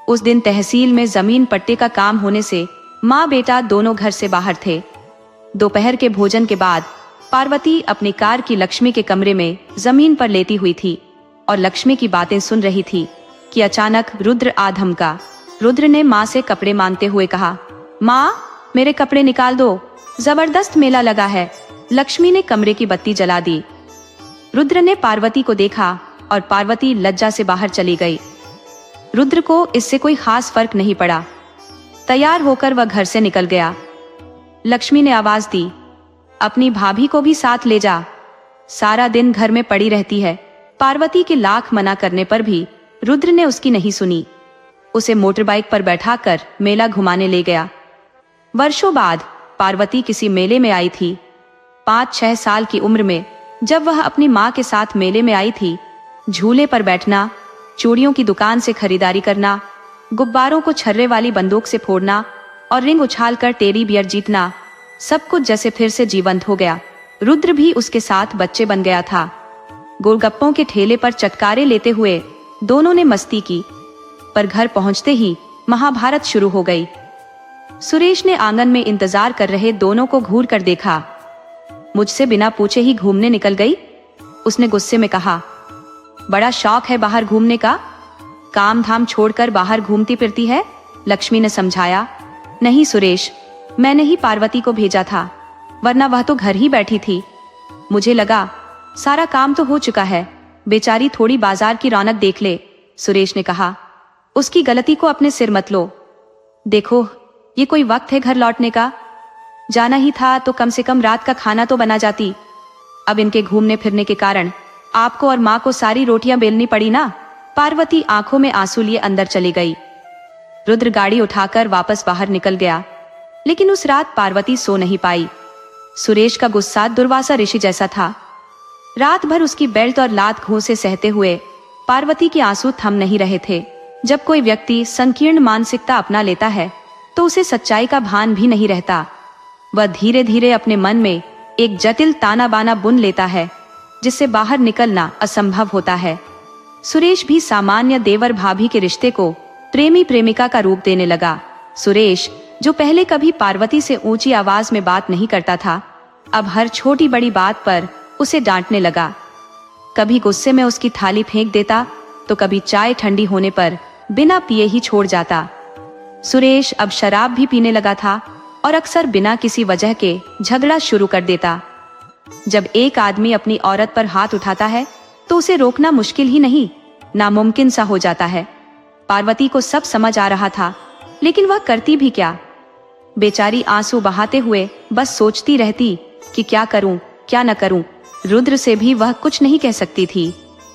उस दिन तहसील में जमीन पट्टे का काम होने से माँ बेटा दोनों घर से बाहर थे। दोपहर के भोजन के बाद पार्वती अपनी कार की लक्ष्मी के कमरे में जमीन पर लेटी हुई थी और लक्ष्मी की बातें सुन रही थी कि अचानक रुद्र आ धमका। रुद्र ने माँ से कपड़े मांगते हुए कहा, माँ, मेरे कपड़े निकाल दो, जबरदस्त मेला लगा है। लक्ष्मी ने कमरे की बत्ती जला दी। रुद्र ने पार्वती को देखा और पार्वती लज्जा से बाहर चली गई। रुद्र को इससे कोई खास फर्क नहीं पड़ा। तैयार होकर वह घर से निकल गया। लक्ष्मी ने आवाज दी, अपनी भाभी को भी साथ ले जा, सारा दिन घर में पड़ी रहती है। पार्वती के लाख मना करने पर भी रुद्र ने उसकी नहीं सुनी। उसे मोटरबाइक पर बैठाकर मेला घुमाने ले गया। वर्षों बाद पार्वती किसी मेले में आई थी। 5-6 साल की उम्र में जब वह अपनी माँ के साथ मेले में आई थी, झूले पर बैठना, चूड़ियों की दुकान से खरीदारी करना, गुब्बारों को छर्रे वाली बंदूक से फोड़ना और रिंग उछालकर टेडी बियर जीतना, सब कुछ जैसे फिर से जीवंत हो गया। रुद्र भी उसके साथ बच्चे बन गया था। गोलगप्पों के ठेले पर चटकारे लेते हुए दोनों ने मस्ती की, पर घर पहुंचते ही महाभारत शुरू हो गई। सुरेश ने आंगन में इंतजार कर रहे दोनों को घूर कर देखा। मुझसे बिना पूछे ही घूमने निकल गई, उसने गुस्से में कहा। बड़ा शौक है बाहर घूमने का, काम धाम छोड़कर बाहर घूमती फिरती है, लक्ष्मी ने समझाया। नहीं सुरेश, मैंने ही पार्वती को भेजा था, वरना वह तो घर ही बैठी थी। मुझे लगा सारा काम तो हो चुका है, बेचारी थोड़ी बाजार की रौनक देख ले, सुरेश ने कहा। उसकी गलती को अपने सिर मत लो। देखो, ये कोई वक्त है घर लौटने का? जाना ही था तो कम से कम रात का खाना तो बना जाती। अब इनके घूमने फिरने के कारण आपको और माँ को सारी रोटियां बेलनी पड़ी ना। पार्वती आंखों में आंसू लिए अंदर चली गई। रुद्र गाड़ी उठाकर वापस बाहर निकल गया, लेकिन उस रात पार्वती सो नहीं पाई। सुरेश का गुस्सा दुर्वासा ऋषि जैसा था। रात भर उसकी बेल्ट और लात घूंसे सहते हुए पार्वती के आंसू थम नहीं रहे थे। जब कोई व्यक्ति संकीर्ण मानसिकता अपना लेता है तो उसे सच्चाई का भान भी नहीं रहता। वह धीरे धीरे अपने मन में एक जटिल ताना बाना बुन लेता है, जिससे बाहर निकलना असंभव होता है। सुरेश भी सामान्य देवर भाभी के रिश्ते को प्रेमी प्रेमिका का रूप देने लगा। सुरेश, जो पहले कभी पार्वती से ऊंची आवाज में बात नहीं करता था, अब हर छोटी बड़ी बात पर उसे डांटने लगा। कभी गुस्से में उसकी थाली फेंक देता, तो कभी चाय ठंडी होने पर बिना पिए ही छोड़ जाता। सुरेश अब शराब भी पीने लगा था और अक्सर बिना किसी वजह के झगड़ा शुरू कर देता। जब एक आदमी अपनी औरत पर हाथ उठाता है तो उसे रोकना मुश्किल ही नहीं, नामुमकिन सा हो जाता है। पार्वती को सब समझ आ रहा था, लेकिन वह करती भी क्या। बेचारी आंसू बहाते हुए बस सोचती रहती कि क्या करूं, क्या न करूं। रुद्र से भी वह कुछ नहीं कह सकती थी,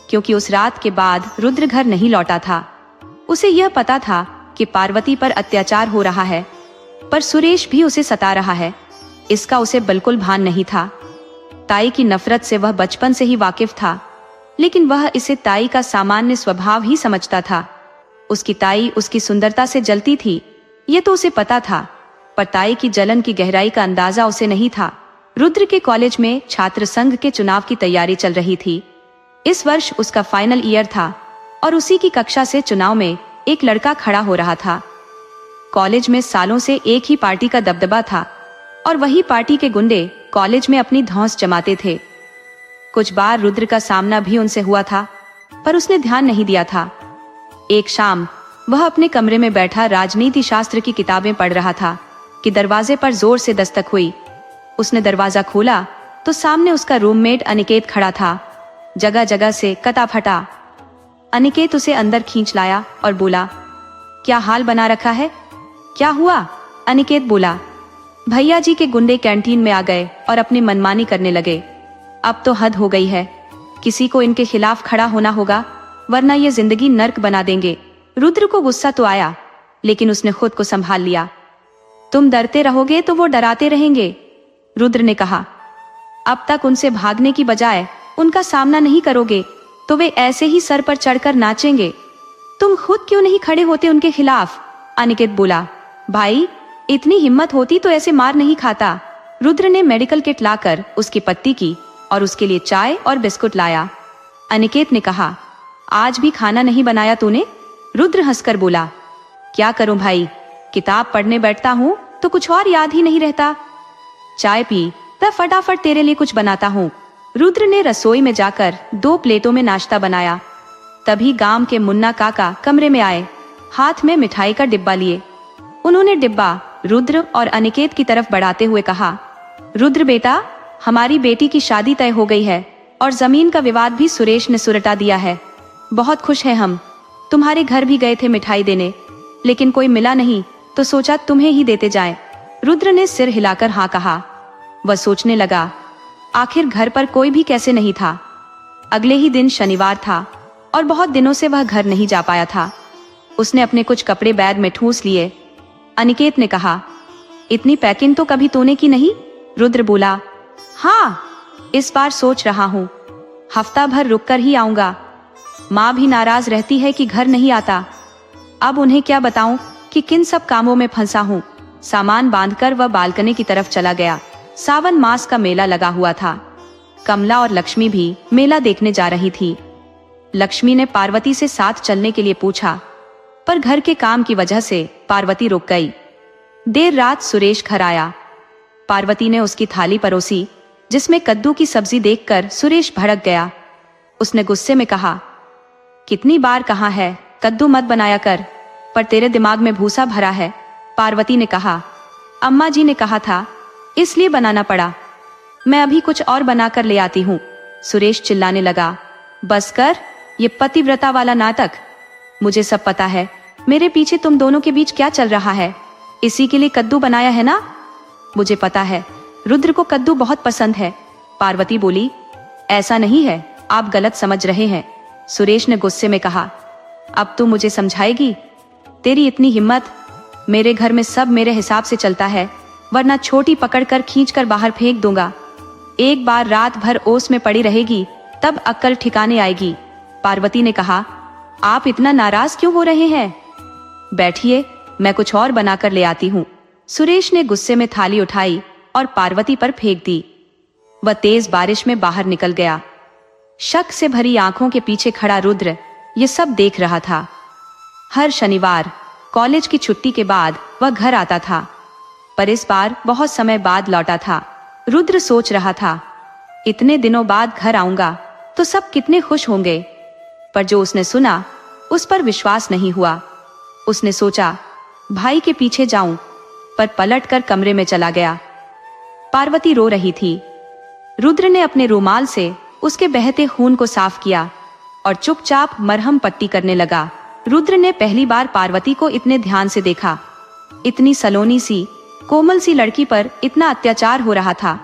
क्योंकि उस रात के बाद रुद्र घर नहीं लौटा था। उसे यह पता था कि पार्वती पर अत्याचार हो रहा है, पर सुरेश भी उसे सता रहा है, इसका उसे बिल्कुल भान नहीं था। ताई की नफरत से वह बचपन से ही वाकिफ था, लेकिन वह इसे ताई का सामान्य स्वभाव ही समझता था। उसकी ताई उसकी सुंदरता से जलती थी, ये तो उसे पता था, पर ताई की जलन की गहराई का अंदाजा उसे नहीं था। रुद्र के कॉलेज में छात्र संघ के चुनाव की तैयारी चल रही थी। इस वर्ष उसका फाइनल ईयर था और उसी की कक्षा से चुनाव में एक लड़का खड़ा हो रहा था। कॉलेज में सालों से एक ही पार्टी का दबदबा था और वही पार्टी के गुंडे कॉलेज में अपनी धौंस जमाते थे। कुछ बार रुद्र का सामना भी उनसे हुआ था, पर उसने ध्यान नहीं दिया था। एक शाम वह अपने कमरे में बैठा राजनीति शास्त्र की किताबें पढ़ रहा था कि दरवाजे पर जोर से दस्तक हुई। उसने दरवाजा खोला तो सामने उसका रूममेट अनिकेत खड़ा था, जगह जगह से कटा फटा। अनिकेत उसे अंदर खींच लाया और बोला, क्या हाल बना रखा है, क्या हुआ? अनिकेत बोला, भैया जी के गुंडे कैंटीन में आ गए और अपनी मनमानी करने लगे। अब तो हद हो गई है, किसी को इनके खिलाफ खड़ा होना होगा, वरना ये जिंदगी नर्क बना देंगे। रुद्र को गुस्सा तो आया, लेकिन उसने खुद को संभाल लिया। तुम डरते रहोगे तो वो डराते रहेंगे, रुद्र ने कहा। अब तक उनसे भागने की बजाय उनका सामना नहीं करोगे तो वे ऐसे ही सर पर चढ़कर नाचेंगे। तुम खुद क्यों नहीं खड़े होते उनके खिलाफ? अनिकेत बोला, भाई इतनी हिम्मत होती तो ऐसे मार नहीं खाता। रुद्र ने मेडिकल किट लाकर उसकी पट्टी की और उसके लिए चाय और बिस्कुट लाया। अनिकेत ने कहा, आज भी खाना नहीं बनाया तूने? रुद्र हंसकर बोला, क्या करूं भाई, किताब पढ़ने बैठता हूं तो कुछ और याद ही नहीं रहता। चाय पी तब फटाफट तेरे लिए कुछ बनाता हूं। रुद्र ने रसोई में जाकर 2 प्लेटों में नाश्ता बनाया। तभी गांव के मुन्ना काका कमरे में आए, हाथ में मिठाई का डिब्बा लिए। उन्होंने डिब्बा रुद्र और अनिकेत की तरफ बढ़ाते हुए कहा, रुद्र बेटा, हमारी बेटी की शादी तय हो गई है और जमीन का विवाद भी सुरेश ने सुलटा दिया है। बहुत खुश है हम। तुम्हारे घर भी गए थे मिठाई देने, लेकिन कोई मिला नहीं तो सोचा तुम्हें ही देते जाएं। रुद्र ने सिर हिलाकर हाँ कहा। वह सोचने लगा, आखिर घर पर कोई भी कैसे नहीं था। अगले ही दिन शनिवार था और बहुत दिनों से वह घर नहीं जा पाया था। उसने अपने कुछ कपड़े बैग में ठूंस लिए। अनिकेत ने कहा, इतनी पैकिंग तो कभी तूने की नहीं? रुद्र बोला, हाँ, इस बार सोच रहा हूँ, हफ्ता भर रुककर ही आऊंगा। माँ भी नाराज रहती है कि घर नहीं आता। अब उन्हें क्या बताऊं कि किन सब कामों में फंसा हूँ। सामान बांधकर वह बालकनी की तरफ चला गया। सावन मास का मेला लगा हुआ था। कमला और लक्ष्मी भी मेला देखने जा रही थी। लक्ष्मी ने पार्वती से साथ चलने के लिए पूछा, पर घर के काम की वजह से पार्वती रुक गई। देर रात सुरेश घर आया। पार्वती ने उसकी थाली परोसी, जिसमें कद्दू की सब्जी देखकर सुरेश भड़क गया। उसने गुस्से में कहा, कितनी बार कहा है कद्दू मत बनाया कर, पर तेरे दिमाग में भूसा भरा है। पार्वती ने कहा, अम्मा जी ने कहा था इसलिए बनाना पड़ा। मैं अभी कुछ और बनाकर ले आती हूँ। सुरेश चिल्लाने लगा, बस कर, ये पतिव्रता वाला नाटक। मुझे सब पता है, मेरे पीछे तुम दोनों के बीच क्या चल रहा है। इसी के लिए कद्दू बनाया है ना? मुझे पता है, रुद्र को कद्दू बहुत पसंद है। पार्वती बोली, ऐसा नहीं है, आप गलत समझ रहे हैं। सुरेश ने गुस्से में कहा, अब तू मुझे समझाएगी? तेरी इतनी हिम्मत? मेरे घर में सब मेरे हिसाब से चलता है, वरना छोटी पकड़कर खींचकर बाहर फेंक दूंगा। एक बार रात भर ओस में पड़ी रहेगी, तब अक्ल ठिकाने आएगी। पार्वती ने कहा, आप इतना नाराज क्यों हो रहे हैं? बैठिए, मैं कुछ और बनाकर ले आती हूँ। सुरेश ने गुस्से में थाली उठाई और पार्वती पर फेंक दी। वह तेज बारिश में बाहर निकल गया। शक से भरी आंखों के पीछे खड़ा रुद्र ये सब देख रहा था। हर शनिवार कॉलेज की छुट्टी के बाद वह घर आता था, पर इस बार बहुत समय बाद लौटा था। रुद्र सोच रहा था, इतने दिनों बाद घर आऊंगा तो सब कितने खुश होंगे, पर जो उसने सुना उस पर विश्वास नहीं हुआ। उसने सोचा, भाई के पीछे जाऊं, पर पलटकर कमरे में चला गया। पार्वती रो रही थी। रुद्र ने अपने रुमाल से उसके बहते खून को साफ किया और चुपचाप मरहम पट्टी करने लगा। रुद्र ने पहली बार पार्वती को इतने ध्यान से देखा। इतनी सलोनी सी, कोमल सी लड़की पर इतना अत्याचार हो रहा था।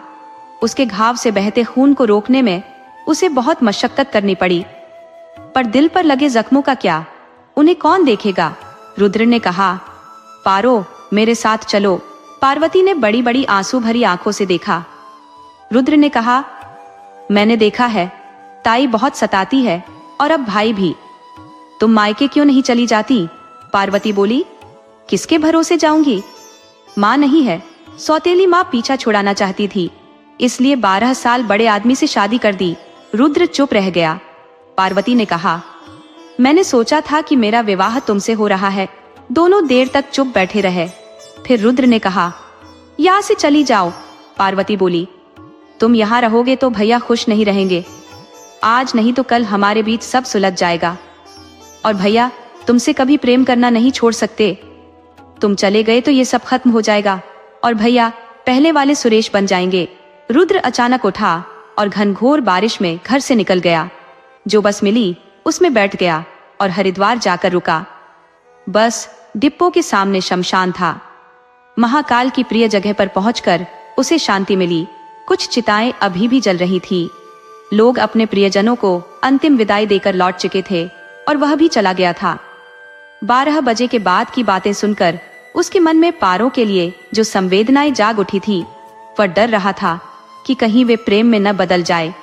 उसके घाव से बहते खून को रोकने में उसे बहुत मशक्कत करनी पड़ी। पर दिल पर लगे जख्मों का क्या, उन्हें कौन देखेगा? रुद्र ने कहा, पारो, मेरे साथ चलो। पार्वती ने बड़ी बड़ी आंसू भरी आंखों से देखा। रुद्र ने कहा, मैंने देखा है, ताई बहुत सताती है और अब भाई भी। तुम मायके क्यों नहीं चली जाती? पार्वती बोली, किसके भरोसे जाऊंगी? माँ नहीं है, सौतेली माँ पीछा छुड़ाना चाहती थी, इसलिए 12 साल बड़े आदमी से शादी कर दी। रुद्र चुप रह गया। पार्वती ने कहा, मैंने सोचा था कि मेरा विवाह तुमसे हो रहा है। दोनों देर तक चुप बैठे रहे। फिर रुद्र ने कहा, यहाँ से चली जाओ। पार्वती बोली, तुम यहाँ रहोगे तो भैया खुश नहीं रहेंगे। आज नहीं तो कल हमारे बीच सब सुलझ जाएगा। और भैया तुमसे कभी प्रेम करना नहीं छोड़ सकते। तुम चले गए तो ये सब खत्म हो जाएगा और भैया पहले वाले सुरेश बन जाएंगे। रुद्र अचानक उठा और घनघोर बारिश में घर से निकल गया। जो बस मिली उसमें बैठ गया और हरिद्वार जाकर रुका। बस डिपो के सामने शमशान था। महाकाल की प्रिय जगह पर पहुंचकर उसे शांति मिली। कुछ चिताएं अभी भी जल रही थी। लोग अपने प्रियजनों को अंतिम विदाई देकर लौट चुके थे और वह भी चला गया था। 12 बजे के बाद की बातें सुनकर उसके मन में पारों के लिए जो संवेदनाएं जाग उठी थी, वह डर रहा था कि कहीं वे प्रेम में न बदल जाए।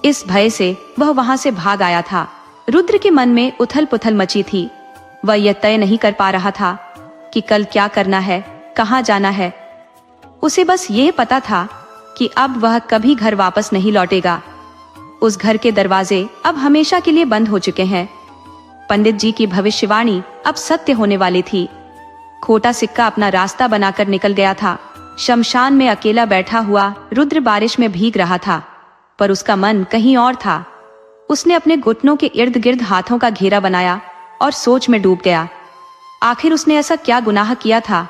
इस भय से वह वहां से भाग आया था। रुद्र के मन में उथल पुथल मची थी। वह यह तय नहीं कर पा रहा था कि कल क्या करना है, कहाँ जाना है। उसे बस यह पता था कि अब वह कभी घर वापस नहीं लौटेगा। उस घर के दरवाजे अब हमेशा के लिए बंद हो चुके हैं। पंडित जी की भविष्यवाणी अब सत्य होने वाली थी। खोटा सिक्का अपना रास्ता बनाकर निकल गया था। शमशान में अकेला बैठा हुआ रुद्र बारिश में भीग रहा था, पर उसका मन कहीं और था। उसने अपने घुटनों के इर्द गिर्द हाथों का घेरा बनाया और सोच में डूब गया। आखिर उसने ऐसा क्या गुनाह किया था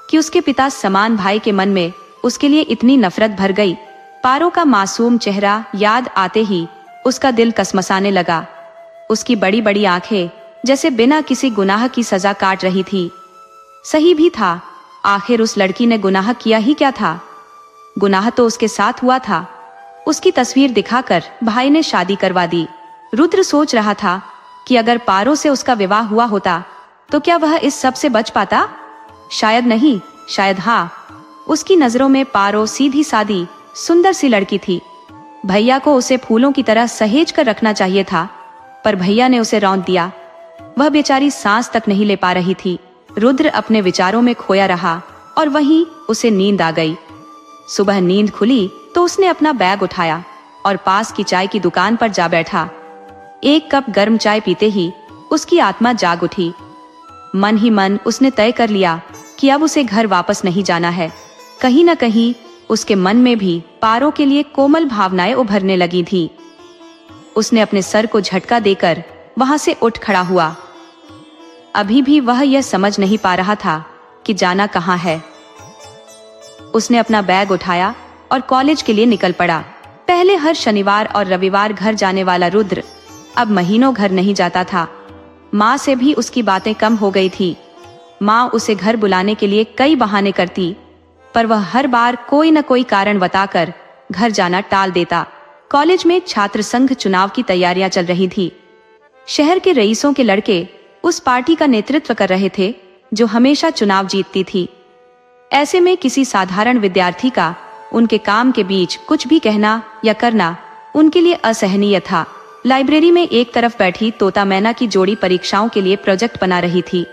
कि उसके पिता समान भाई के मन में उसके लिए इतनी नफरत भर गई। पारो का मासूम चेहरा याद आते ही उसका दिल कसमसाने लगा। उसकी बड़ी बड़ी आंखें जैसे बिना किसी गुनाह की सजा काट रही थी। सही भी था, आखिर उस लड़की ने गुनाह किया ही क्या था। गुनाह तो उसके साथ हुआ था। उसकी तस्वीर दिखाकर भाई ने शादी करवा दी। रुद्र सोच रहा था कि अगर पारो से उसका विवाह हुआ होता तो क्या वह इस सब से बच पाता। शायद नहीं, शायद हाँ। उसकी नजरों में पारो सीधी सादी सुंदर सी लड़की थी। भैया को उसे फूलों की तरह सहेज कर रखना चाहिए था, पर भैया ने उसे रौंद दिया। वह बेचारी सांस तक नहीं ले पा रही थी। रुद्र अपने विचारों में खोया रहा और वहीं उसे नींद आ गई। सुबह नींद खुली तो उसने अपना बैग उठाया और पास की चाय की दुकान पर जा बैठा। एक कप गर्म चाय पीते ही उसकी आत्मा जाग उठी। मन ही मन उसने तय कर लिया कि अब उसे घर वापस नहीं जाना है। कहीं न कहीं उसके मन में भी पारो के लिए कोमल भावनाएं उभरने लगी थी। उसने अपने सर को झटका देकर वहां से उठ खड़ा हुआ। अभी भी वह यह समझ नहीं पा रहा था कि जाना कहाँ है। उसने अपना बैग उठाया और कॉलेज के लिए निकल पड़ा। पहले हर शनिवार और रविवार घर जाने वाला रुद्र अब महीनों घर नहीं जाता था। माँ से भी उसकी बातें कम हो गई थी। माँ उसे घर बुलाने के लिए कई बहाने करती, पर वह हर बार कोई न कोई कारण बताकर घर जाना टाल देता। कॉलेज में छात्र संघ चुनाव की तैयारियां चल रही थी। शहर के रईसों के लड़के उस पार्टी का नेतृत्व कर रहे थे जो हमेशा चुनाव जीतती थी। ऐसे में किसी साधारण विद्यार्थी का उनके काम के बीच कुछ भी कहना या करना उनके लिए असहनीय था। लाइब्रेरी में एक तरफ बैठी तोता मैना की जोड़ी परीक्षाओं के लिए प्रोजेक्ट बना रही थी।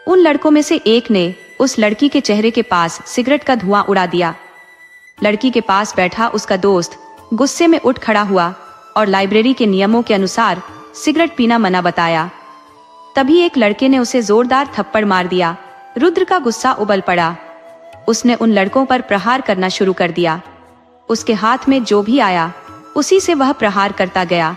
उन लड़कों में से एक ने उस लड़की के चेहरे के पास सिगरेट का धुआं उड़ा दिया। लड़की के पास बैठा उसका दोस्त गुस्से में उठ खड़ा हुआ और लाइब्रेरी के नियमों के अनुसार सिगरेट पीना मना बताया। तभी एक लड़के ने उसे जोरदार थप्पड़ मार दिया। रुद्र का गुस्सा उबल पड़ा। उसने उन लड़कों पर प्रहार करना शुरू कर दिया। उसके हाथ में जो भी आया उसी से वह प्रहार करता गया।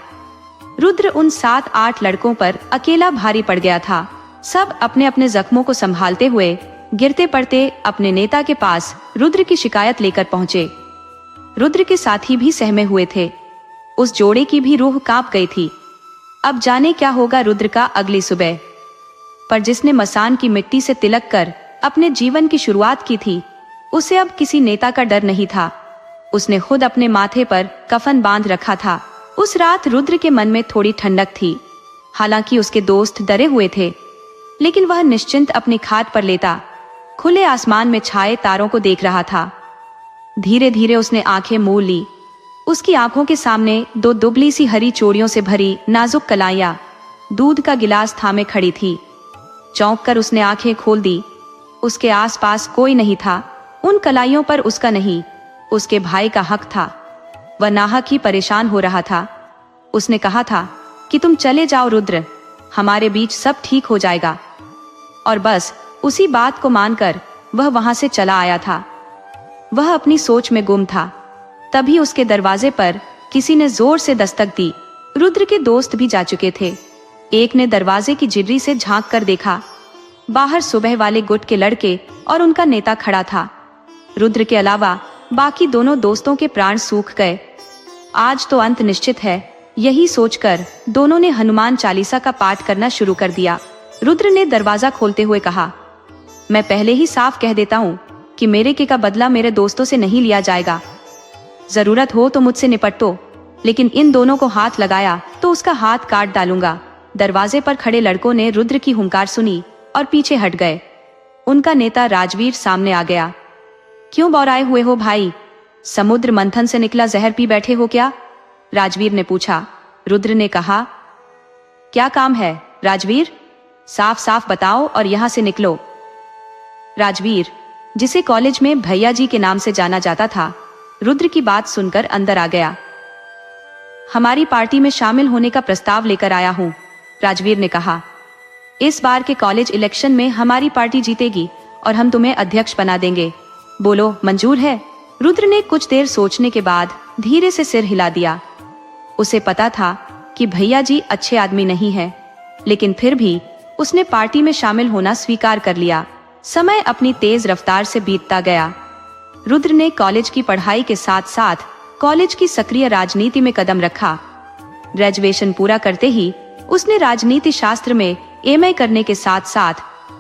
रुद्र उन 7-8 लड़कों पर अकेला भारी पड़ गया था। सब अपने अपने जख्मों को संभालते हुए गिरते पड़ते अपने नेता के पास रुद्र की शिकायत लेकर पहुंचे। रुद्र के साथी भी सहमे हुए थे। उस जोड़े की भी रूह कांप गई थी। अब जाने क्या होगा रुद्र का अगली सुबह। पर जिसने मसान की मिट्टी से तिलक कर अपने जीवन की शुरुआत की थी, उसे अब किसी नेता का डर नहीं था। उसने खुद अपने माथे पर कफन बांध रखा था। उस रात रुद्र के मन में थोड़ी ठंडक थी। हालांकि उसके दोस्त डरे हुए थे, लेकिन वह निश्चिंत अपनी खाट पर लेटा खुले आसमान में छाए तारों को देख रहा था। धीरे धीरे उसने आंखें मूंद ली। उसकी आंखों के सामने 2 दुबली सी हरी चूड़ियों से भरी नाजुक कलाइयां दूध का गिलास थामे खड़ी थी। चौंक कर उसने आंखें खोल दी। उसके आसपास कोई नहीं था। उन कलाइयों पर उसका नहीं, उसके भाई का हक था। वह नाहक ही परेशान हो रहा था। उसने कहा था कि तुम चले जाओ रुद्र, हमारे बीच सब ठीक हो जाएगा। और बस उसी बात को मानकर वह वहां से चला आया था। वह अपनी सोच में गुम था। तभी उसके दरवाजे पर किसी ने जोर से दस्तक दी। रुद्र के दोस्त भी जा चुके थे। एक ने दरवाजे की जिर्री से झांक कर देखा। बाहर सुबह वाले गुट के लड़के और उनका नेता खड़ा था। रुद्र के अलावा बाकी दोनों दोस्तों के प्राण सूख गए। आज तो अंत निश्चित है, यही सोचकर दोनों ने हनुमान चालीसा का पाठ करना शुरू कर दिया। रुद्र ने दरवाजा खोलते हुए कहा, मैं पहले ही साफ कह देता हूँ कि मेरे के का बदला मेरे दोस्तों से नहीं लिया जाएगा। जरूरत हो तो मुझसे निपटो, लेकिन इन दोनों को हाथ लगाया तो उसका हाथ काट डालूंगा। दरवाजे पर खड़े लड़कों ने रुद्र की हुंकार सुनी और पीछे हट गए। उनका नेता राजवीर सामने आ गया। क्यों बौराए हुए हो भाई? समुद्र मंथन से निकला जहर पी बैठे हो क्या? राजवीर ने पूछा। रुद्र ने कहा, क्या काम है राजवीर? साफ साफ बताओ और यहां से निकलो। राजवीर, जिसे कॉलेज में भैया जी के नाम से जाना जाता था, रुद्र की बात सुनकर अंदर आ गया। हमारी पार्टी में शामिल होने का प्रस्ताव लेकर आया हूं, राजवीर ने कहा। इस बार के कॉलेज इलेक्शन में हमारी पार्टी जीतेगी और हम तुम्हें अध्यक्ष बना देंगे। बोलो, मंजूर है? रुद्र ने कुछ देर सोचने के बाद धीरे से सिर हिला दिया। उसे पता था कि भैया जी अच्छे आदमी नहीं है, लेकिन फिर भी उसने पार्टी में शामिल होना स्वीकार कर लिया। समय अपनी तेज रफ्तार से बीतता गया। रुद्र ने कॉलेज की पढ़ाई के साथ साथ कॉलेज की सक्रिय राजनीति में कदम रखा। ग्रेजुएशन पूरा करते ही उसने राजनीति शास्त्र में एमए करने के साथ साथ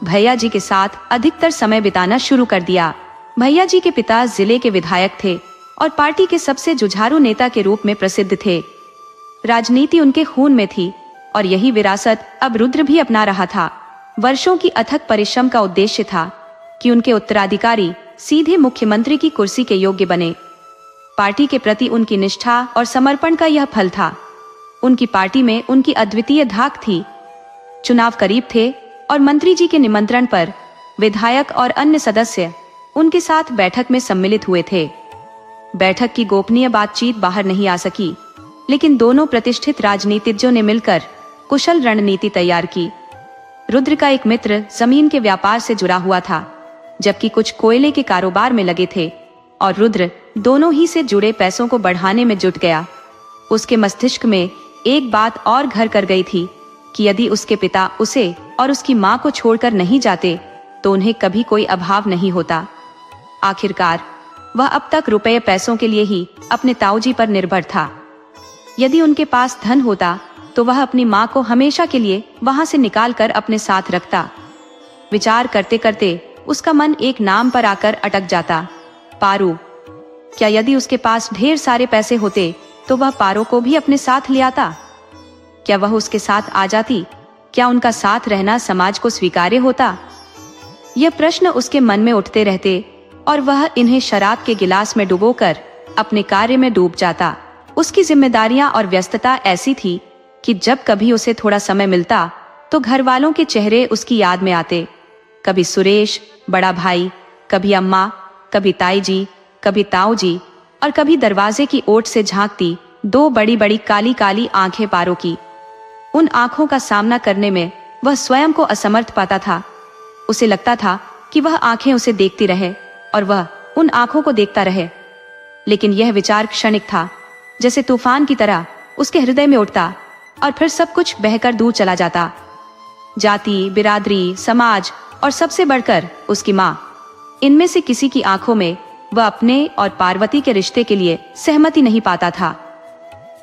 भैया जी के साथ अधिकतर समय बिताना शुरू कर दिया। भैया जी के पिता जिले के विधायक थे और पार्टी के सबसे जुझारू नेता के रूप में प्रसिद्ध थे। राजनीति उनके खून में थी और यही विरासत अब रुद्र भी अपना रहा था। वर्षों की अथक परिश्रम का उद्देश्य था कि उनके उत्तराधिकारी सीधे मुख्यमंत्री की कुर्सी के योग्य बने। पार्टी के प्रति उनकी निष्ठा और समर्पण का यह फल था। उनकी पार्टी में उनकी अद्वितीय धाक थी। चुनाव करीब थे और मंत्री जी के निमंत्रण पर विधायक और अन्य सदस्य उनके साथ बैठक में सम्मिलित हुए थे। बैठक की गोपनीय बातचीत बाहर नहीं आ सकी, लेकिन दोनों प्रतिष्ठित राजनीतिज्ञों ने मिलकर कुशल रणनीति तैयार की। रुद्र का एक मित्र जमीन के व्यापार से जुड़ा हुआ था, जबकि कुछ कोयले के कारोबार में लगे थे, और रुद्र दोनों ही से जुड़े पैसों को बढ़ाने में जुट गया। उसके मस्तिष्क में एक बात और घर कर गई थी कि यदि उसके पिता उसे और उसकी माँ को छोड़कर नहीं जाते तो उन्हें कभी कोई अभाव नहीं होता। आखिरकार वह अब तक रुपये पैसों के लिए ही अपने ताऊजी पर निर्भर था। यदि उनके पास धन होता तो वह अपनी माँ को हमेशा के लिए वहां से निकाल कर अपने साथ रखता। विचार करते करते उसका मन एक नाम पर आकर अटक जाता, पारू। क्या यदि उसके पास ढेर सारे पैसे होते तो वह पारो को भी अपने साथ ले आता? क्या वह उसके साथ आ जाती? क्या उनका साथ रहना समाज को स्वीकार्य होता? यह प्रश्न उसके मन में उठते रहते और वह इन्हें शराब के गिलास में डुबोकर अपने कार्य में डूब जाता। उसकी जिम्मेदारियां और व्यस्तता ऐसी थी कि जब कभी उसे थोड़ा समय मिलता तो घर वालों के चेहरे उसकी याद में आते। कभी सुरेश, बड़ा भाई, कभी अम्मा, कभी ताई जी, कभी ताऊ जी, और कभी दरवाजे की ओट से झांकती दो बड़ी बड़ी काली काली आंखें पारो की। उन आंखों का सामना करने में वह स्वयं को असमर्थ पाता था। उसे लगता था कि वह आंखें उसे देखती रहे और वह उन आंखों को देखता रहे, लेकिन यह विचार क्षणिक था, जैसे तूफान की तरह उसके हृदय में उठता और फिर सब कुछ बहकर दूर चला जाता। जाति, बिरादरी, समाज और सबसे बढ़कर उसकी माँ, इनमें से किसी की आंखों में वह अपने और पार्वती के रिश्ते के लिए सहमति नहीं पाता था।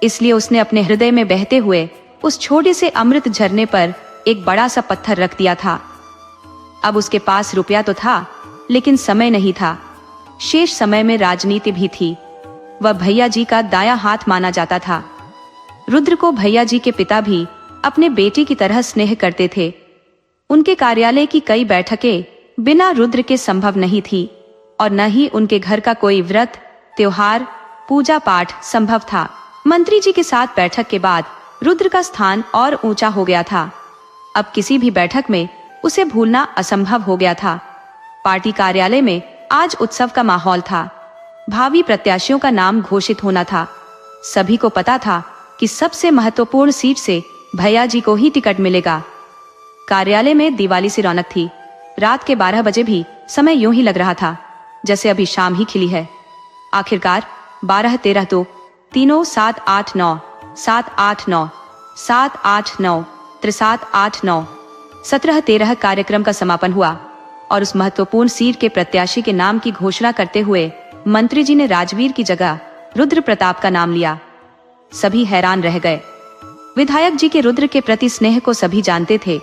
इसलिए उसने अपने हृदय में बहते हुए उस छोटे से अमृत झरने पर एक बड़ा सा पत्थर रख दिया था। अब उसके पास रुपया तो था, लेकिन समय नहीं था। शेष समय में राजनीति भी थी। वह भैया जी का दायां हाथ माना जाता था। रुद्र को भैया जी के पिता भी अपने बेटे की तरह स्नेह करते थे। उनके कार्यालय की कई बैठकें बिना रुद्र के संभव नहीं थी और न ही उनके घर का कोई व्रत, त्योहार, पूजा पाठ संभव था। मंत्री जी के साथ बैठक के बाद रुद्र का स्थान और ऊंचा हो गया था। अब किसी भी बैठक में उसे भूलना असंभव हो गया था। पार्टी कार्यालय में आज उत्सव का माहौल था। भावी प्रत्याशियों का नाम घोषित होना था। सभी को पता था कि सबसे महत्वपूर्ण सीट से भैया जी को ही टिकट मिलेगा। कार्यालय में दिवाली सी रौनक थी। रात के 12 बजे भी समय यूं ही लग रहा था जैसे अभी शाम ही खिली है। आखिरकार 12, 13 तो तीनों 7, 8, 9, 7, 8, 9, 7, 8, 9, 7, 8, 9, 17, 13 कार्यक्रम का समापन हुआ और उस महत्वपूर्ण सीट के प्रत्याशी के नाम की घोषणा करते हुए मंत्री जी ने राजवीर की जगह रुद्र प्रताप का नाम लिया। सभी हैरान रह गए। विधायक जी के रुद्र के प्रति स्नेह को सभी जानते थे,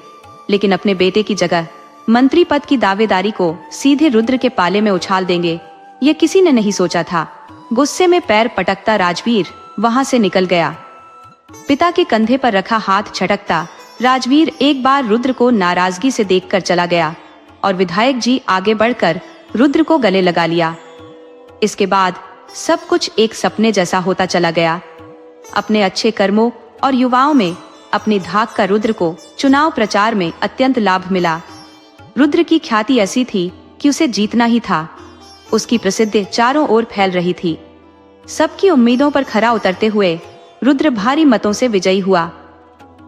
लेकिन अपने बेटे की जगह मंत्री पद की दावेदारी को सीधे रुद्र के पाले में उछाल देंगे, ये किसी ने नहीं सोचा था। गुस्से में पैर पटकता राजवीर वहां से निकल गया। पिता के कंधे पर रखा हाथ झटकता राजवीर एक बार रुद्र को नाराजगी से देखकर चला गया और विधायक जी आगे बढ़कर रुद्र को गले लगा लिया। इसके बाद सब कुछ एक सपने जैसा होता चला गया। अपने अच्छे कर्मों और युवाओं में अपनी धाक का रुद्र को चुनाव प्रचार में अत्यंत लाभ मिला। रुद्र की ख्याति ऐसी थी कि उसे जीतना ही था। उसकी प्रसिद्धि चारों ओर फैल रही थी। सबकी उम्मीदों पर खरा उतरते हुए रुद्र भारी मतों से विजयी हुआ।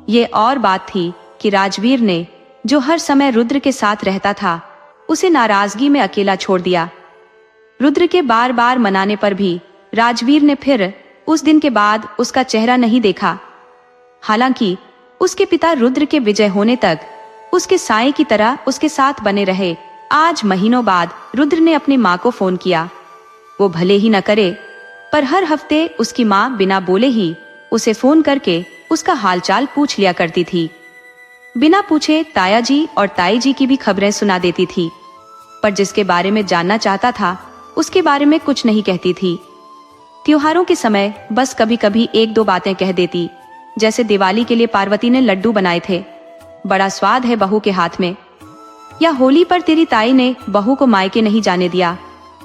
ये और बात थी कि राजवीर ने, जो हर समय रुद्र के साथ रहता था, उसे नाराजगी में अकेला छोड़ दिया। रुद्र के बार बार मनाने पर भी राजवीर ने फिर उस दिन के बाद उसका चेहरा नहीं देखा। हालांकि उसके पिता रुद्र के विजय होने तक उसके साए की तरह उसके साथ बने रहे। आज महीनों बाद रुद्र ने अपनी माँ को फोन किया। वो भले ही न करे, पर हर हफ्ते उसकी माँ बिना बोले ही उसे फोन करके उसका हालचाल पूछ लिया करती थी। बिना पूछे ताया जी और ताई जी की भी खबरें सुना देती थी, पर जिसके बारे में जानना चाहता था उसके बारे में कुछ नहीं कहती थी। त्योहारों के समय बस कभी कभी 1-2 बातें कह देती, जैसे दिवाली के लिए पार्वती ने लड्डू बनाए थे, बड़ा स्वाद है बहू के हाथ में, या होली पर तेरी ताई ने बहू को मायके नहीं जाने दिया,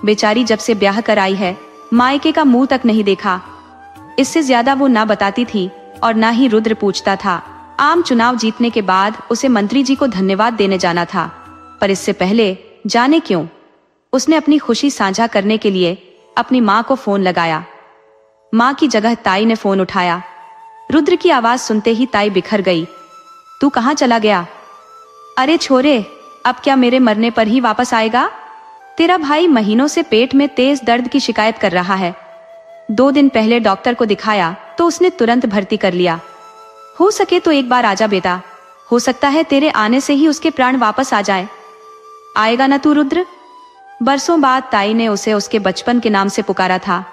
बेचारी जब से ब्याह कर आई है मायके का मुंह तक नहीं देखा। इससे ज्यादा वो ना बताती थी और ना ही रुद्र पूछता था। आम चुनाव जीतने के बाद उसे मंत्री जी को धन्यवाद देने जाना था, पर इससे पहले जाने क्यों उसने अपनी खुशी साझा करने के लिए अपनी माँ को फोन लगाया। माँ की जगह ताई ने फोन उठाया। रुद्र की आवाज सुनते ही ताई बिखर गई। तू कहाँ चला गया? अरे छोरे, अब क्या मेरे मरने पर ही वापस आएगा? तेरा भाई महीनों से पेट में तेज दर्द की शिकायत कर रहा है। 2 दिन पहले डॉक्टर को दिखाया तो उसने तुरंत भर्ती कर लिया। हो सके तो एक बार आजा बेटा, हो सकता है तेरे आने से ही उसके प्राण वापस आ जाए। आएगा ना तू रुद्र? बरसों बाद ताई ने उसे उसके बचपन के नाम से पुकारा था।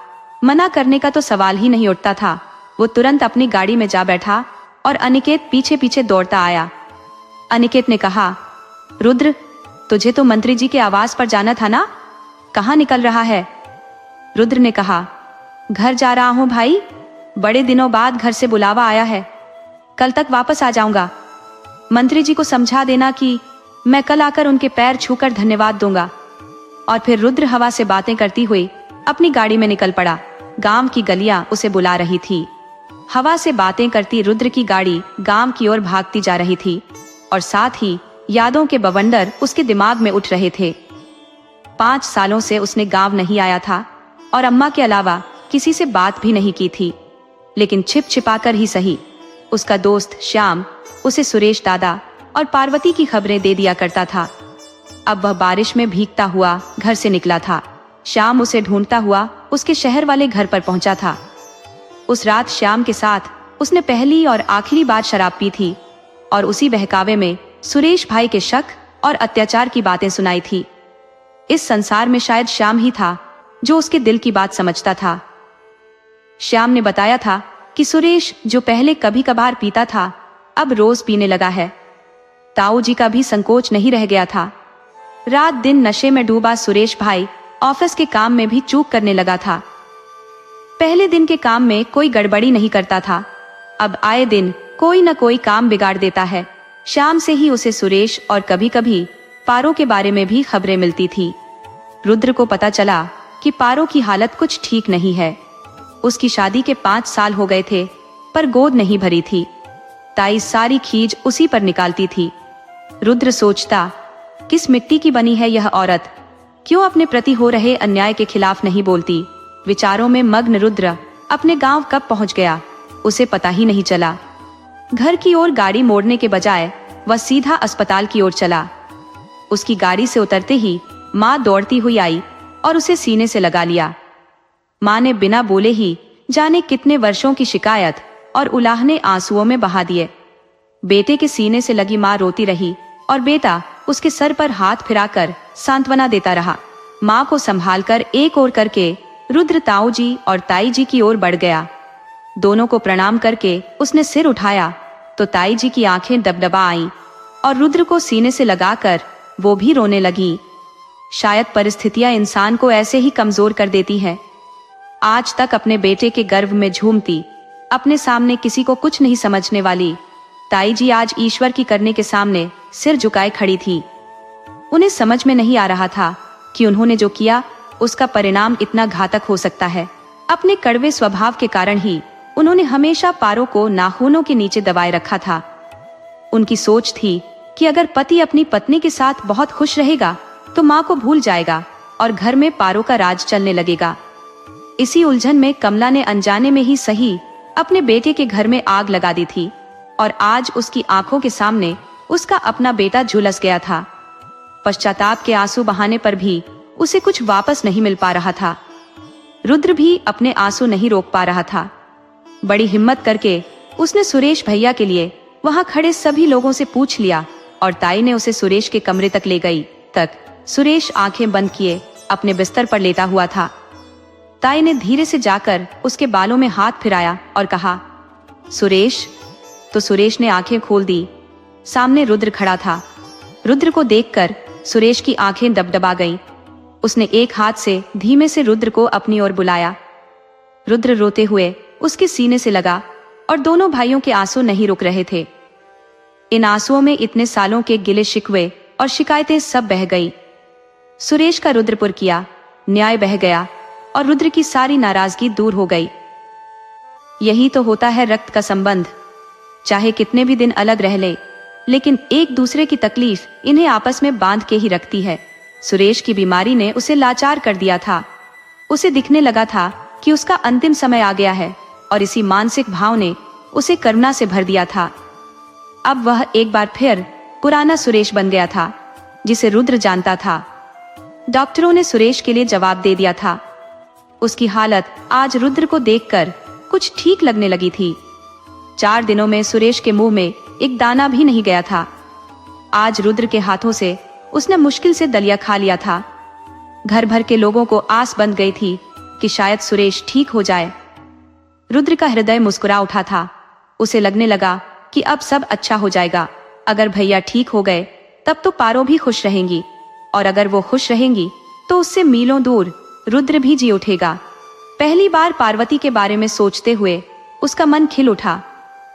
मना करने का तो सवाल ही नहीं उठता था। वो तुरंत अपनी गाड़ी में जा बैठा और अनिकेत पीछे पीछे दौड़ता आया। अनिकेत ने कहा, रुद्र, तुझे तो मंत्री जी के आवास पर जाना था ना, कहाँ निकल रहा है? रुद्र ने कहा, घर जा रहा हूँ भाई, बड़े दिनों बाद घर से बुलावा आया है, कल तक वापस आ जाऊंगा। मंत्री जी को समझा देना कि मैं कल आकर उनके पैर छूकर धन्यवाद दूंगा। और फिर रुद्र हवा से बातें करती हुई अपनी गाड़ी में निकल पड़ा। गांव की गलियां उसे बुला रही थी। हवा से बातें करती रुद्र की गाड़ी गांव की ओर भागती जा रही थी और साथ ही यादों के बवंडर उसके दिमाग में उठ रहे थे। 5 सालों से उसने गांव नहीं आया था और अम्मा के अलावा किसी से बात भी नहीं की थी, लेकिन छिप छिपाकर ही सही उसका दोस्त श्याम उसे सुरेश दादा और पार्वती की खबरें दे दिया करता था। अब वह बारिश में भीगता हुआ घर से निकला था। श्याम उसे ढूंढता हुआ उसके शहर वाले घर पर पहुंचा था। उस रात श्याम के साथ उसने पहली और आखिरी बार शराब पी थी और उसी बहकावे में सुरेश भाई के शक और अत्याचार की बातें सुनाई थी। इस संसार में शायद श्याम ही था जो उसके दिल की बात समझता था। श्याम ने बताया था कि सुरेश, जो पहले कभी कभार पीता था, अब रोज पीने लगा है। ताऊ जी का भी संकोच नहीं रह गया था। रात दिन नशे में डूबा सुरेश भाई ऑफिस के काम में भी चूक करने लगा था। पहले दिन के काम में कोई गड़बड़ी नहीं करता था, अब आए दिन कोई न कोई काम बिगाड़ देता है। शाम से ही उसे सुरेश और कभी कभी पारो के बारे में भी खबरें मिलती थी। रुद्र को पता चला कि पारो की हालत कुछ ठीक नहीं है। उसकी शादी के 5 साल हो गए थे, पर गोद नहीं भरी थी। ताई सारी खीज उसी पर निकालती थी। रुद्र सोचता, किस मिट्टी की बनी है यह औरत, क्यों अपने प्रति हो रहे अन्याय के खिलाफ नहीं बोलती। विचारों में मग्न रुद्र अपने गांव कब पहुंच गया उसे पता ही नहीं चला। घर की ओर गाड़ी मोड़ने के बजाय वह सीधा अस्पताल की ओर चला। उसकी गाड़ी से उतरते ही माँ दौड़ती हुई आई और उसे सीने से लगा लिया। माँ ने बिना बोले ही जाने कितने वर्षों की शिकायत और उलाहने आंसुओं में बहा दिए। बेटे के सीने से लगी माँ रोती रही और बेटा उसके सर पर हाथ फिराकर सांत्वना देता रहा। माँ को संभालकर एक ओर करके रुद्र ताऊ जी और ताई जी की ओर बढ़ गया। दोनों को प्रणाम करके उसने सिर उठाया तो ताई जी की आंखें दबदबा आईं और रुद्र को सीने से लगाकर वो भी रोने लगी। शायद परिस्थितियां इंसान को ऐसे ही कमजोर कर देती हैं। आज तक अपने बेटे के गर्भ में झूमती, अपने सामने किसी को कुछ नहीं समझने वाली ताई जी आज ईश्वर की करने के सामने सिर झुकाए खड़ी थी। उन्हें समझ में नहीं आ रहा था कि उन्होंने जो किया उसका परिणाम इतना घातक हो सकता है। अपने कड़वे स्वभाव के कारण ही उन्होंने हमेशा पारो को नाखूनों के नीचे दबाए रखा था। उनकी सोच थी कि अगर पति अपनी पत्नी के साथ बहुत खुश रहेगा तो माँ को भूल जाएगा और घर में पारो का राज चलने लगेगा। इसी उलझन में कमला ने अनजाने में ही सही अपने बेटे के घर में आग लगा दी थी और आज उसकी आंखों के सामने उसका अपना बेटा झुलस गया था। पश्चाताप के आंसू बहाने पर भी उसे कुछ वापस नहीं मिल पा रहा था। रुद्र भी अपने आंसू नहीं रोक पा रहा था। बड़ी हिम्मत करके उसने सुरेश भैया के लिए वहां खड़े सभी लोगों से पूछ लिया और ताई ने उसे सुरेश के कमरे तक ले गई। तक सुरेश आंखें बंद किए अपने बिस्तर पर लेटा हुआ था। ताई ने धीरे से जाकर उसके बालों में हाथ फिराया और कहा, सुरेश। तो सुरेश ने आंखें खोल दी। सामने रुद्र खड़ा था। रुद्र को देखकर सुरेश की आंखें दबदबा गईं। उसने एक हाथ से धीमे से रुद्र को अपनी ओर बुलाया। रुद्र रोते हुए उसके सीने से लगा और दोनों भाइयों के आंसू नहीं रुक रहे थे। इन आंसुओं में इतने सालों के गिले शिकवे और शिकायतें सब बह गई। सुरेश का रुद्रपुर किया न्याय बह गया और रुद्र की सारी नाराजगी दूर हो गई। यही तो होता है रक्त का संबंध। चाहे कितने भी दिन अलग रह ले, लेकिन एक दूसरे की तकलीफ इन्हें आपस में बांध के ही रखती है। सुरेश की बीमारी ने उसे लाचार कर दिया था। उसे दिखने लगा था कि उसका अंतिम समय आ गया है और इसी मानसिक भाव ने उसे करुणा से भर दिया था। अब वह एक बार फिर पुराना सुरेश बन गया था जिसे रुद्र जानता था। डॉक्टरों ने सुरेश के लिए जवाब दे दिया था। उसकी हालत आज रुद्र को देखकर कुछ ठीक लगने लगी थी। 4 दिनों में सुरेश के मुंह में एक दाना भी नहीं गया था। आज रुद्र के हाथों से उसने मुश्किल से दलिया खा लिया था। घर भर के लोगों को आस बंध गई थी कि शायद सुरेश ठीक हो जाए। रुद्र का हृदय मुस्कुरा उठा था। उसे लगने लगा कि अब सब अच्छा हो जाएगा। अगर भैया ठीक हो गए तब तो पारो भी खुश रहेंगी और अगर वो खुश रहेंगी तो उससे मीलों दूर रुद्र भी जी उठेगा। पहली बार पार्वती के बारे में सोचते हुए उसका मन खिल उठा।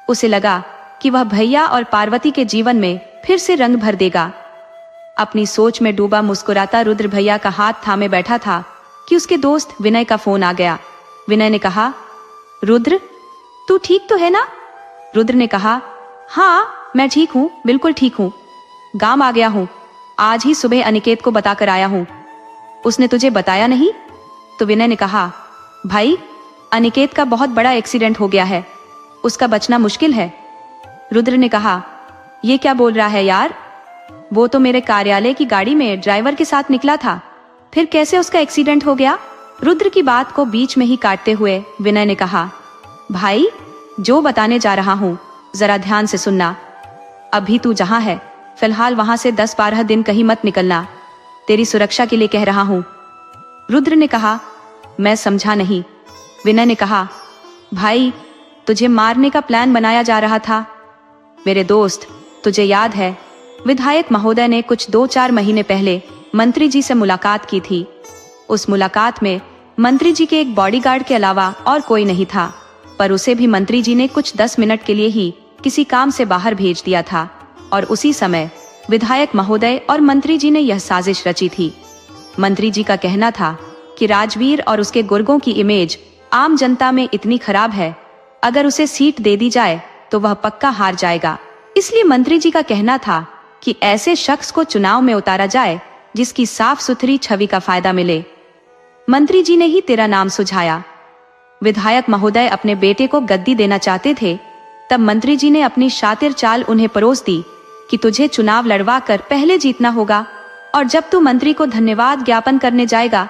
उसे लगा कि वह भैया और पार्वती के जीवन में फिर से रंग भर देगा। अपनी सोच में डूबा मुस्कुराता रुद्र भैया का हाथ थामे बैठा था कि उसके दोस्त विनय का फोन आ गया। विनय ने कहा, रुद्र तू ठीक तो है ना? रुद्र ने कहा, हाँ मैं ठीक हूँ, बिल्कुल ठीक हूँ। गांव आ गया हूँ। आज ही सुबह अनिकेत को बताकर आया हूँ। उसने तुझे बताया नहीं? तो विनय ने कहा, भाई अनिकेत का बहुत बड़ा एक्सीडेंट हो गया है, उसका बचना मुश्किल है। रुद्र ने कहा, ये क्या बोल रहा है यार? वो तो मेरे कार्यालय की गाड़ी में ड्राइवर के साथ निकला था, फिर कैसे उसका एक्सीडेंट हो गया? रुद्र की बात को बीच में ही काटते हुए विनय ने कहा, भाई जो बताने जा रहा हूँ जरा ध्यान से सुनना। अभी तू जहाँ है फिलहाल वहां से 10-12 दिन कहीं मत निकलना। तेरी सुरक्षा के लिए कह रहा हूँ। रुद्र ने कहा, मैं समझा नहीं। विनय ने कहा, भाई तुझे मारने का प्लान बनाया जा रहा था। मेरे दोस्त तुझे याद है विधायक महोदय ने कुछ 2-4 महीने पहले मंत्री जी से मुलाकात की थी। उस मुलाकात में मंत्री जी के एक बॉडीगार्ड के अलावा और कोई नहीं था, पर उसे भी मंत्री जी ने कुछ 10 मिनट के लिए ही किसी काम से बाहर भेज दिया था और उसी समय विधायक महोदय और मंत्री जी ने यह साजिश रची थी। मंत्री जी का कहना था कि राजवीर और उसके गुर्गों की इमेज आम जनता में इतनी खराब है, अगर उसे सीट दे दी जाए तो वह पक्का हार जाएगा। इसलिए मंत्री जी का कहना था कि ऐसे शख्स को चुनाव में उतारा जाए जिसकी साफ सुथरी छवि का फायदा मिले। मंत्री जी ने ही तेरा नाम सुझाया। विधायक महोदय अपने बेटे को गद्दी देना चाहते थे, तब मंत्री जी ने अपनी शातिर चाल उन्हें परोस दी कि तुझे चुनाव लड़वा कर पहले जीतना होगा, और जब तू मंत्री को धन्यवाद ज्ञापन करने जाएगा,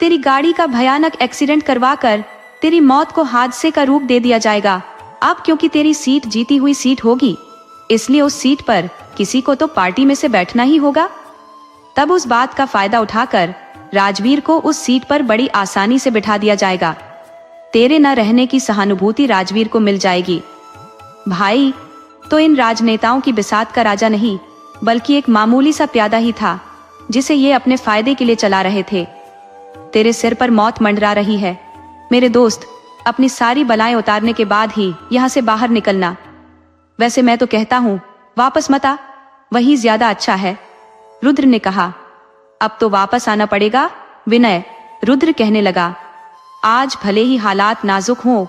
तेरी गाड़ी का भयानक एक्सीडेंट करवा कर तेरी मौत को हादसे का रूप दे दिया जाएगा। अब क्योंकि तेरी सीट जीती हुई सीट होगी, इसलिए उस सीट पर किसी को तो पार्टी में से बैठना ही होगा। तब उस बात का फायदा उठाकर राजवीर को उस सीट पर बड़ी आसानी से बिठा दिया जाएगा। तेरे न रहने की सहानुभूति राजवीर को मिल जाएगी। भाई तो इन राजनेताओं की बिसात का राजा नहीं, बल्कि एक मामूली सा प्यादा ही था, जिसे ये अपने फायदे के लिए चला रहे थे। तेरे सिर पर मौत मंडरा रही है मेरे दोस्त, अपनी सारी बलाएं उतारने के बाद ही यहाँ से बाहर निकलना। वैसे मैं तो कहता हूँ वापस मत आ, वही ज्यादा अच्छा है, रुद्र ने कहा। अब तो वापस आना पड़ेगा विनय, रुद्र कहने लगा। आज भले ही हालात नाजुक हों,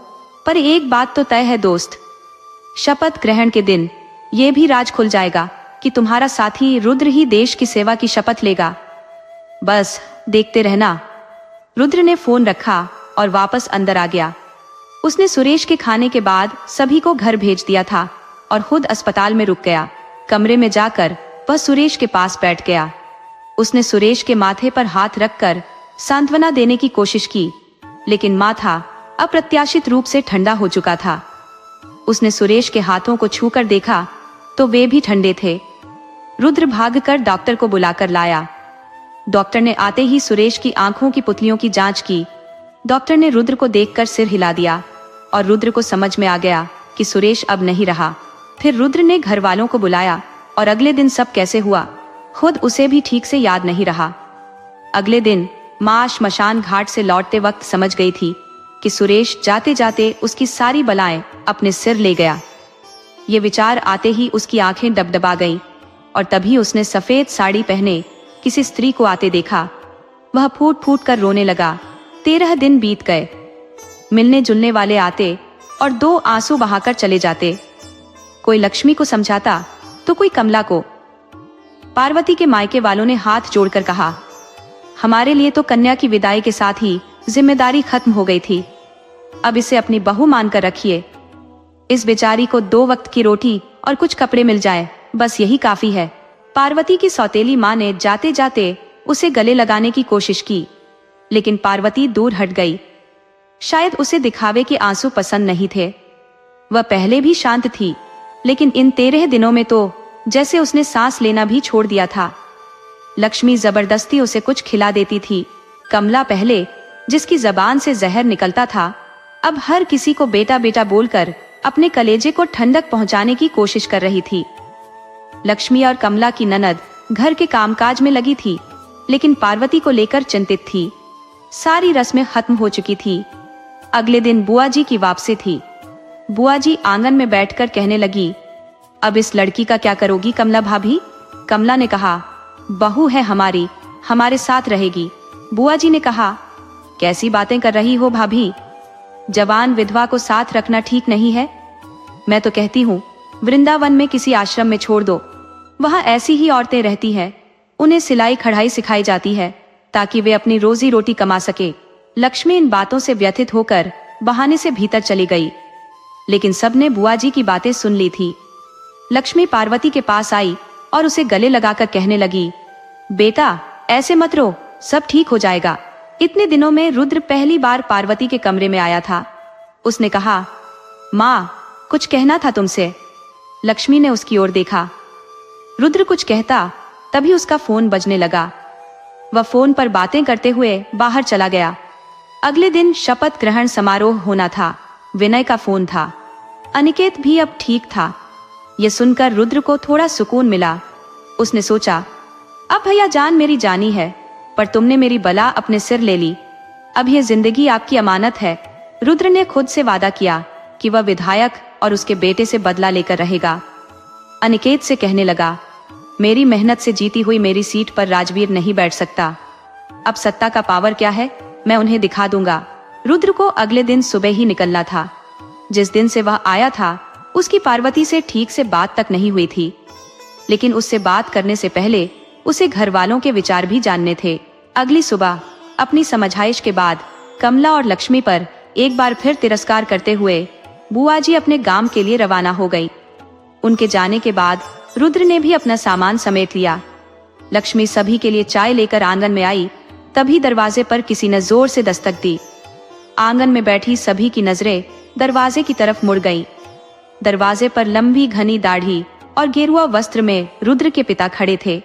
पर एक बात तो तय है दोस्त, शपथ ग्रहण के दिन ये भी राज खुल जाएगा कि तुम्हारा साथी रुद्र ही देश की सेवा की शपथ लेगा। बस देखते रहना। रुद्र ने फोन रखा और वापस अंदर आ गया। उसने सुरेश के खाने के बाद सभी को घर भेज दिया था और खुद अस्पताल में रुक गया। कमरे में जाकर वह सुरेश के पास बैठ गया। उसने सुरेश के माथे पर हाथ रखकर सांत्वना देने की कोशिश की, लेकिन माथा अप्रत्याशित रूप से ठंडा हो चुका था। उसने सुरेश के हाथों को छूकर देखा तो वे भी ठंडे थे। रुद्र भागकर डॉक्टर को बुलाकर लाया। डॉक्टर ने आते ही सुरेश की आंखों की पुतलियों की जांच की। डॉक्टर ने रुद्र को देखकर सिर हिला दिया और रुद्र को समझ में आ गया कि सुरेश अब नहीं रहा। फिर रुद्र ने घर वालों को बुलाया और अगले दिन सब कैसे हुआ खुद उसे भी ठीक से याद नहीं रहा। अगले दिन मां श्मशान घाट से लौटते वक्त समझ गई थी कि सुरेश जाते जाते उसकी सारी बलाएं अपने सिर ले गया। ये विचार आते ही उसकी आंखें डबडबा गईं और तभी उसने सफेद साड़ी पहने किसी स्त्री को आते देखा। वह फूट फूट कर रोने लगा। 13 दिन बीत गए। मिलने जुलने वाले आते और 2 आंसू बहाकर चले जाते। कोई लक्ष्मी को समझाता तो कोई कमला को। पार्वती के मायके वालों ने हाथ जोड़कर कहा, हमारे लिए तो कन्या की विदाई के साथ ही जिम्मेदारी खत्म हो गई थी, अब इसे अपनी बहू मानकर रखिए। इस बेचारी को 2 वक्त की रोटी और कुछ कपड़े मिल जाए, बस यही काफी है। पार्वती की सौतेली माँ ने जाते जाते उसे गले लगाने की कोशिश की, लेकिन पार्वती दूर हट गई। शायद उसे दिखावे के आंसू पसंद नहीं थे। वह पहले भी शांत थी, लेकिन इन 13 दिनों में तो जैसे उसने सांस लेना भी छोड़ दिया था। लक्ष्मी जबरदस्ती उसे कुछ खिला देती थी। कमला पहले जिसकी जबान से जहर निकलता था, अब हर किसी को बेटा बेटा बोलकर अपने कलेजे को ठंडक पहुंचाने की कोशिश कर रही थी। लक्ष्मी और कमला की ननद घर के कामकाज में लगी थी, लेकिन पार्वती को लेकर चिंतित थी। सारी रस्में खत्म हो चुकी थी। अगले दिन बुआ जी की वापसी थी। बुआ जी आंगन में बैठकर कहने लगी, अब इस लड़की का क्या करोगी कमला भाभी? कमला ने कहा, बहू है हमारी, हमारे साथ रहेगी। बुआ जी ने कहा, कैसी बातें कर रही हो भाभी, जवान विधवा को साथ रखना ठीक नहीं है। मैं तो कहती हूँ वृंदावन में किसी आश्रम में छोड़ दो, वहां ऐसी ही औरतें रहती हैं, उन्हें सिलाई कढ़ाई सिखाई जाती है ताकि वे अपनी रोजी रोटी कमा सके। लक्ष्मी इन बातों से व्यथित होकर बहाने से भीतर चली गई, लेकिन सबने बुआ जी की बातें सुन ली थी। लक्ष्मी पार्वती के पास आई और उसे गले लगाकर कहने लगी, बेटा ऐसे मत रो, सब ठीक हो जाएगा। इतने दिनों में रुद्र पहली बार पार्वती के कमरे में आया था। उसने कहा, माँ कुछ कहना था तुमसे। लक्ष्मी ने उसकी ओर देखा। रुद्र कुछ कहता तभी उसका फोन बजने लगा। वह फोन पर बातें करते हुए बाहर चला गया। अगले दिन शपथ ग्रहण समारोह होना था। विनय का फोन था। अनिकेत भी अब ठीक था। यह सुनकर रुद्र को थोड़ा सुकून मिला। उसने सोचा, अब भैया जान मेरी जानी है, पर तुमने मेरी बला अपने सिर ले ली। अब यह जिंदगी आपकी अमानत है। रुद्र ने खुद से वादा किया कि वह विधायक और उसके बेटे से बदला लेकर रहेगा। अनिकेत से कहने लगा, मेरी मेहनत से जीती हुई मेरी सीट पर राजवीर नहीं बैठ सकता। अब सत्ता का पावर क्या है मैं उन्हें दिखा दूंगा। रुद्र को अगले दिन सुबह ही निकलना था। जिस दिन से वह आया था उसकी पार्वती से ठीक से बात तक नहीं हुई थी, लेकिन उससे बात करने से पहले उसे घर वालों के विचार भी जानने थे। अगली सुबह अपनी समझाइश के बाद कमला और लक्ष्मी पर एक बार फिर तिरस्कार करते हुए बुआ जी अपने गांव के लिए रवाना हो गई। उनके जाने के बाद रुद्र ने भी अपना सामान समेट लिया। लक्ष्मी सभी के लिए चाय लेकर आंगन में आई। तभी दरवाजे पर किसी ने जोर से दस्तक दी। आंगन में बैठी सभी की नजरें दरवाजे की तरफ मुड़ गईं। दरवाजे पर लंबी घनी दाढ़ी और गेरुआ वस्त्र में रुद्र के पिता खड़े थे।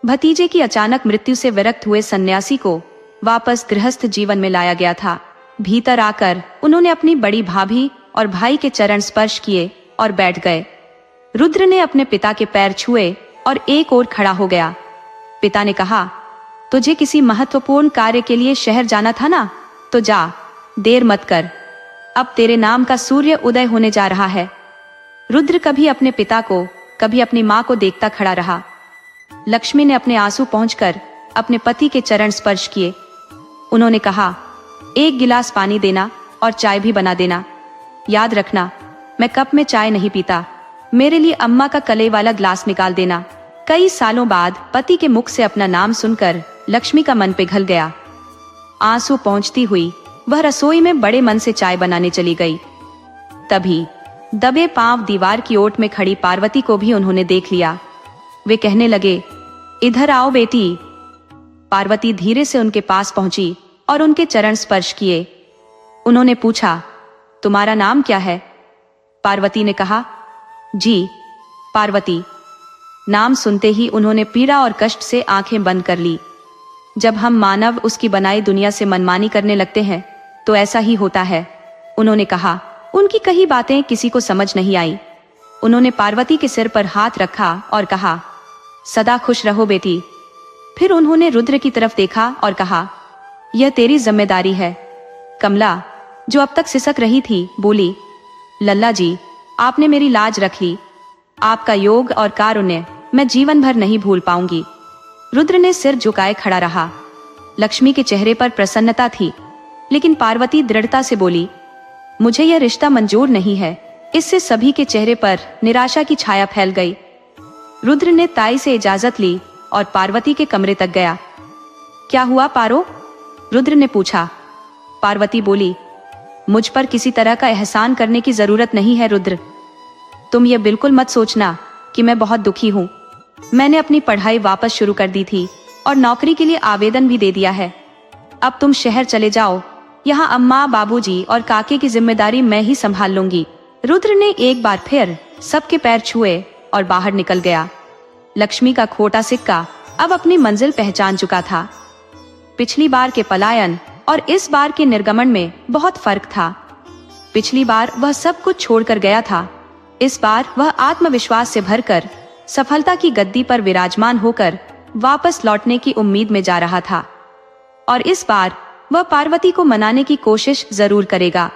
भतीजे की अचानक मृत्यु से विरक्त हुए सन्यासी को वापस गृहस्थ जीवन में लाया गया था। भीतर आकर उन्होंने अपनी बड़ी भाभी और भाई के चरण स्पर्श किए और बैठ गए। रुद्र ने अपने पिता के पैर छुए और एक ओर खड़ा हो गया। पिता ने कहा, तुझे किसी महत्वपूर्ण कार्य के लिए शहर जाना था ना, तो जा, देर मत कर। अब तेरे नाम का सूर्य उदय होने जा रहा है। रुद्र कभी अपने पिता को, कभी अपनी माँ को देखता खड़ा रहा। लक्ष्मी ने अपने आंसू पहुंचकर अपने पति के चरण स्पर्श किए। उन्होंने कहा, एक गिलास पानी देना और चाय भी बना देना। याद रखना, मैं कप में चाय नहीं पीता। मेरे लिए अम्मा का कले वाला ग्लास निकाल देना। कई सालों बाद पति के मुख से अपना नाम सुनकर लक्ष्मी का मन पिघल गया। आंसू पहुंचती हुई वह रसोई में बड़े मन से चाय बनाने चली गई। तभी दबे पांव दीवार की ओट में खड़ी पार्वती को भी उन्होंने देख लिया। वे कहने लगे, इधर आओ बेटी। पार्वती धीरे से उनके पास पहुंची और उनके चरण स्पर्श किए। उन्होंने पूछा, तुम्हारा नाम क्या है? पार्वती ने कहा, जी, पार्वती। नाम सुनते ही उन्होंने पीड़ा और कष्ट से आंखें बंद कर ली। जब हम मानव उसकी बनाई दुनिया से मनमानी करने लगते हैं तो ऐसा ही होता है, उन्होंने कहा। उनकी कही बातें किसी को समझ नहीं आई। उन्होंने पार्वती के सिर पर हाथ रखा और कहा, सदा खुश रहो बेटी। फिर उन्होंने रुद्र की तरफ देखा और कहा, यह तेरी जिम्मेदारी है। कमला, जो अब तक सिसक रही थी, बोली, लल्ला जी, आपने मेरी लाज रख ली। आपका योग और कारुण्य मैं जीवन भर नहीं भूल पाऊंगी। रुद्र ने सिर झुकाए खड़ा रहा। लक्ष्मी के चेहरे पर प्रसन्नता थी, लेकिन पार्वती दृढ़ता से बोली, मुझे यह रिश्ता मंजूर नहीं है। इससे सभी के चेहरे पर निराशा की छाया फैल गई। रुद्र ने ताई से इजाजत ली और पार्वती के कमरे तक गया। क्या हुआ पारो? रुद्र ने पूछा। पार्वती बोली, मुझ पर किसी तरह का एहसान करने की जरूरत नहीं है रुद्र। तुम ये बिल्कुल मत सोचना कि मैं बहुत दुखी हूँ। मैंने अपनी पढ़ाई वापस शुरू कर दी थी और नौकरी के लिए आवेदन भी दे दिया है। अब तुम शहर चले जाओ। यहाँ अम्मा, बाबूजी और काके की जिम्मेदारी मैं ही संभाल लूंगी। रुद्र ने एक बार फिर सबके पैर छुए और बाहर निकल गया। लक्ष्मी का खोटा सिक्का अब अपनी मंजिल पहचान चुका था। पिछली बार के पलायन और इस बार के निर्गमन में बहुत फर्क था। पिछली बार वह सब कुछ छोड़कर गया था। इस बार वह आत्मविश्वास से भरकर सफलता की गद्दी पर विराजमान होकर वापस लौटने की उम्मीद में जा रहा था। और इस बार वह पार्वती को मनाने की कोशिश जरूर करेगा।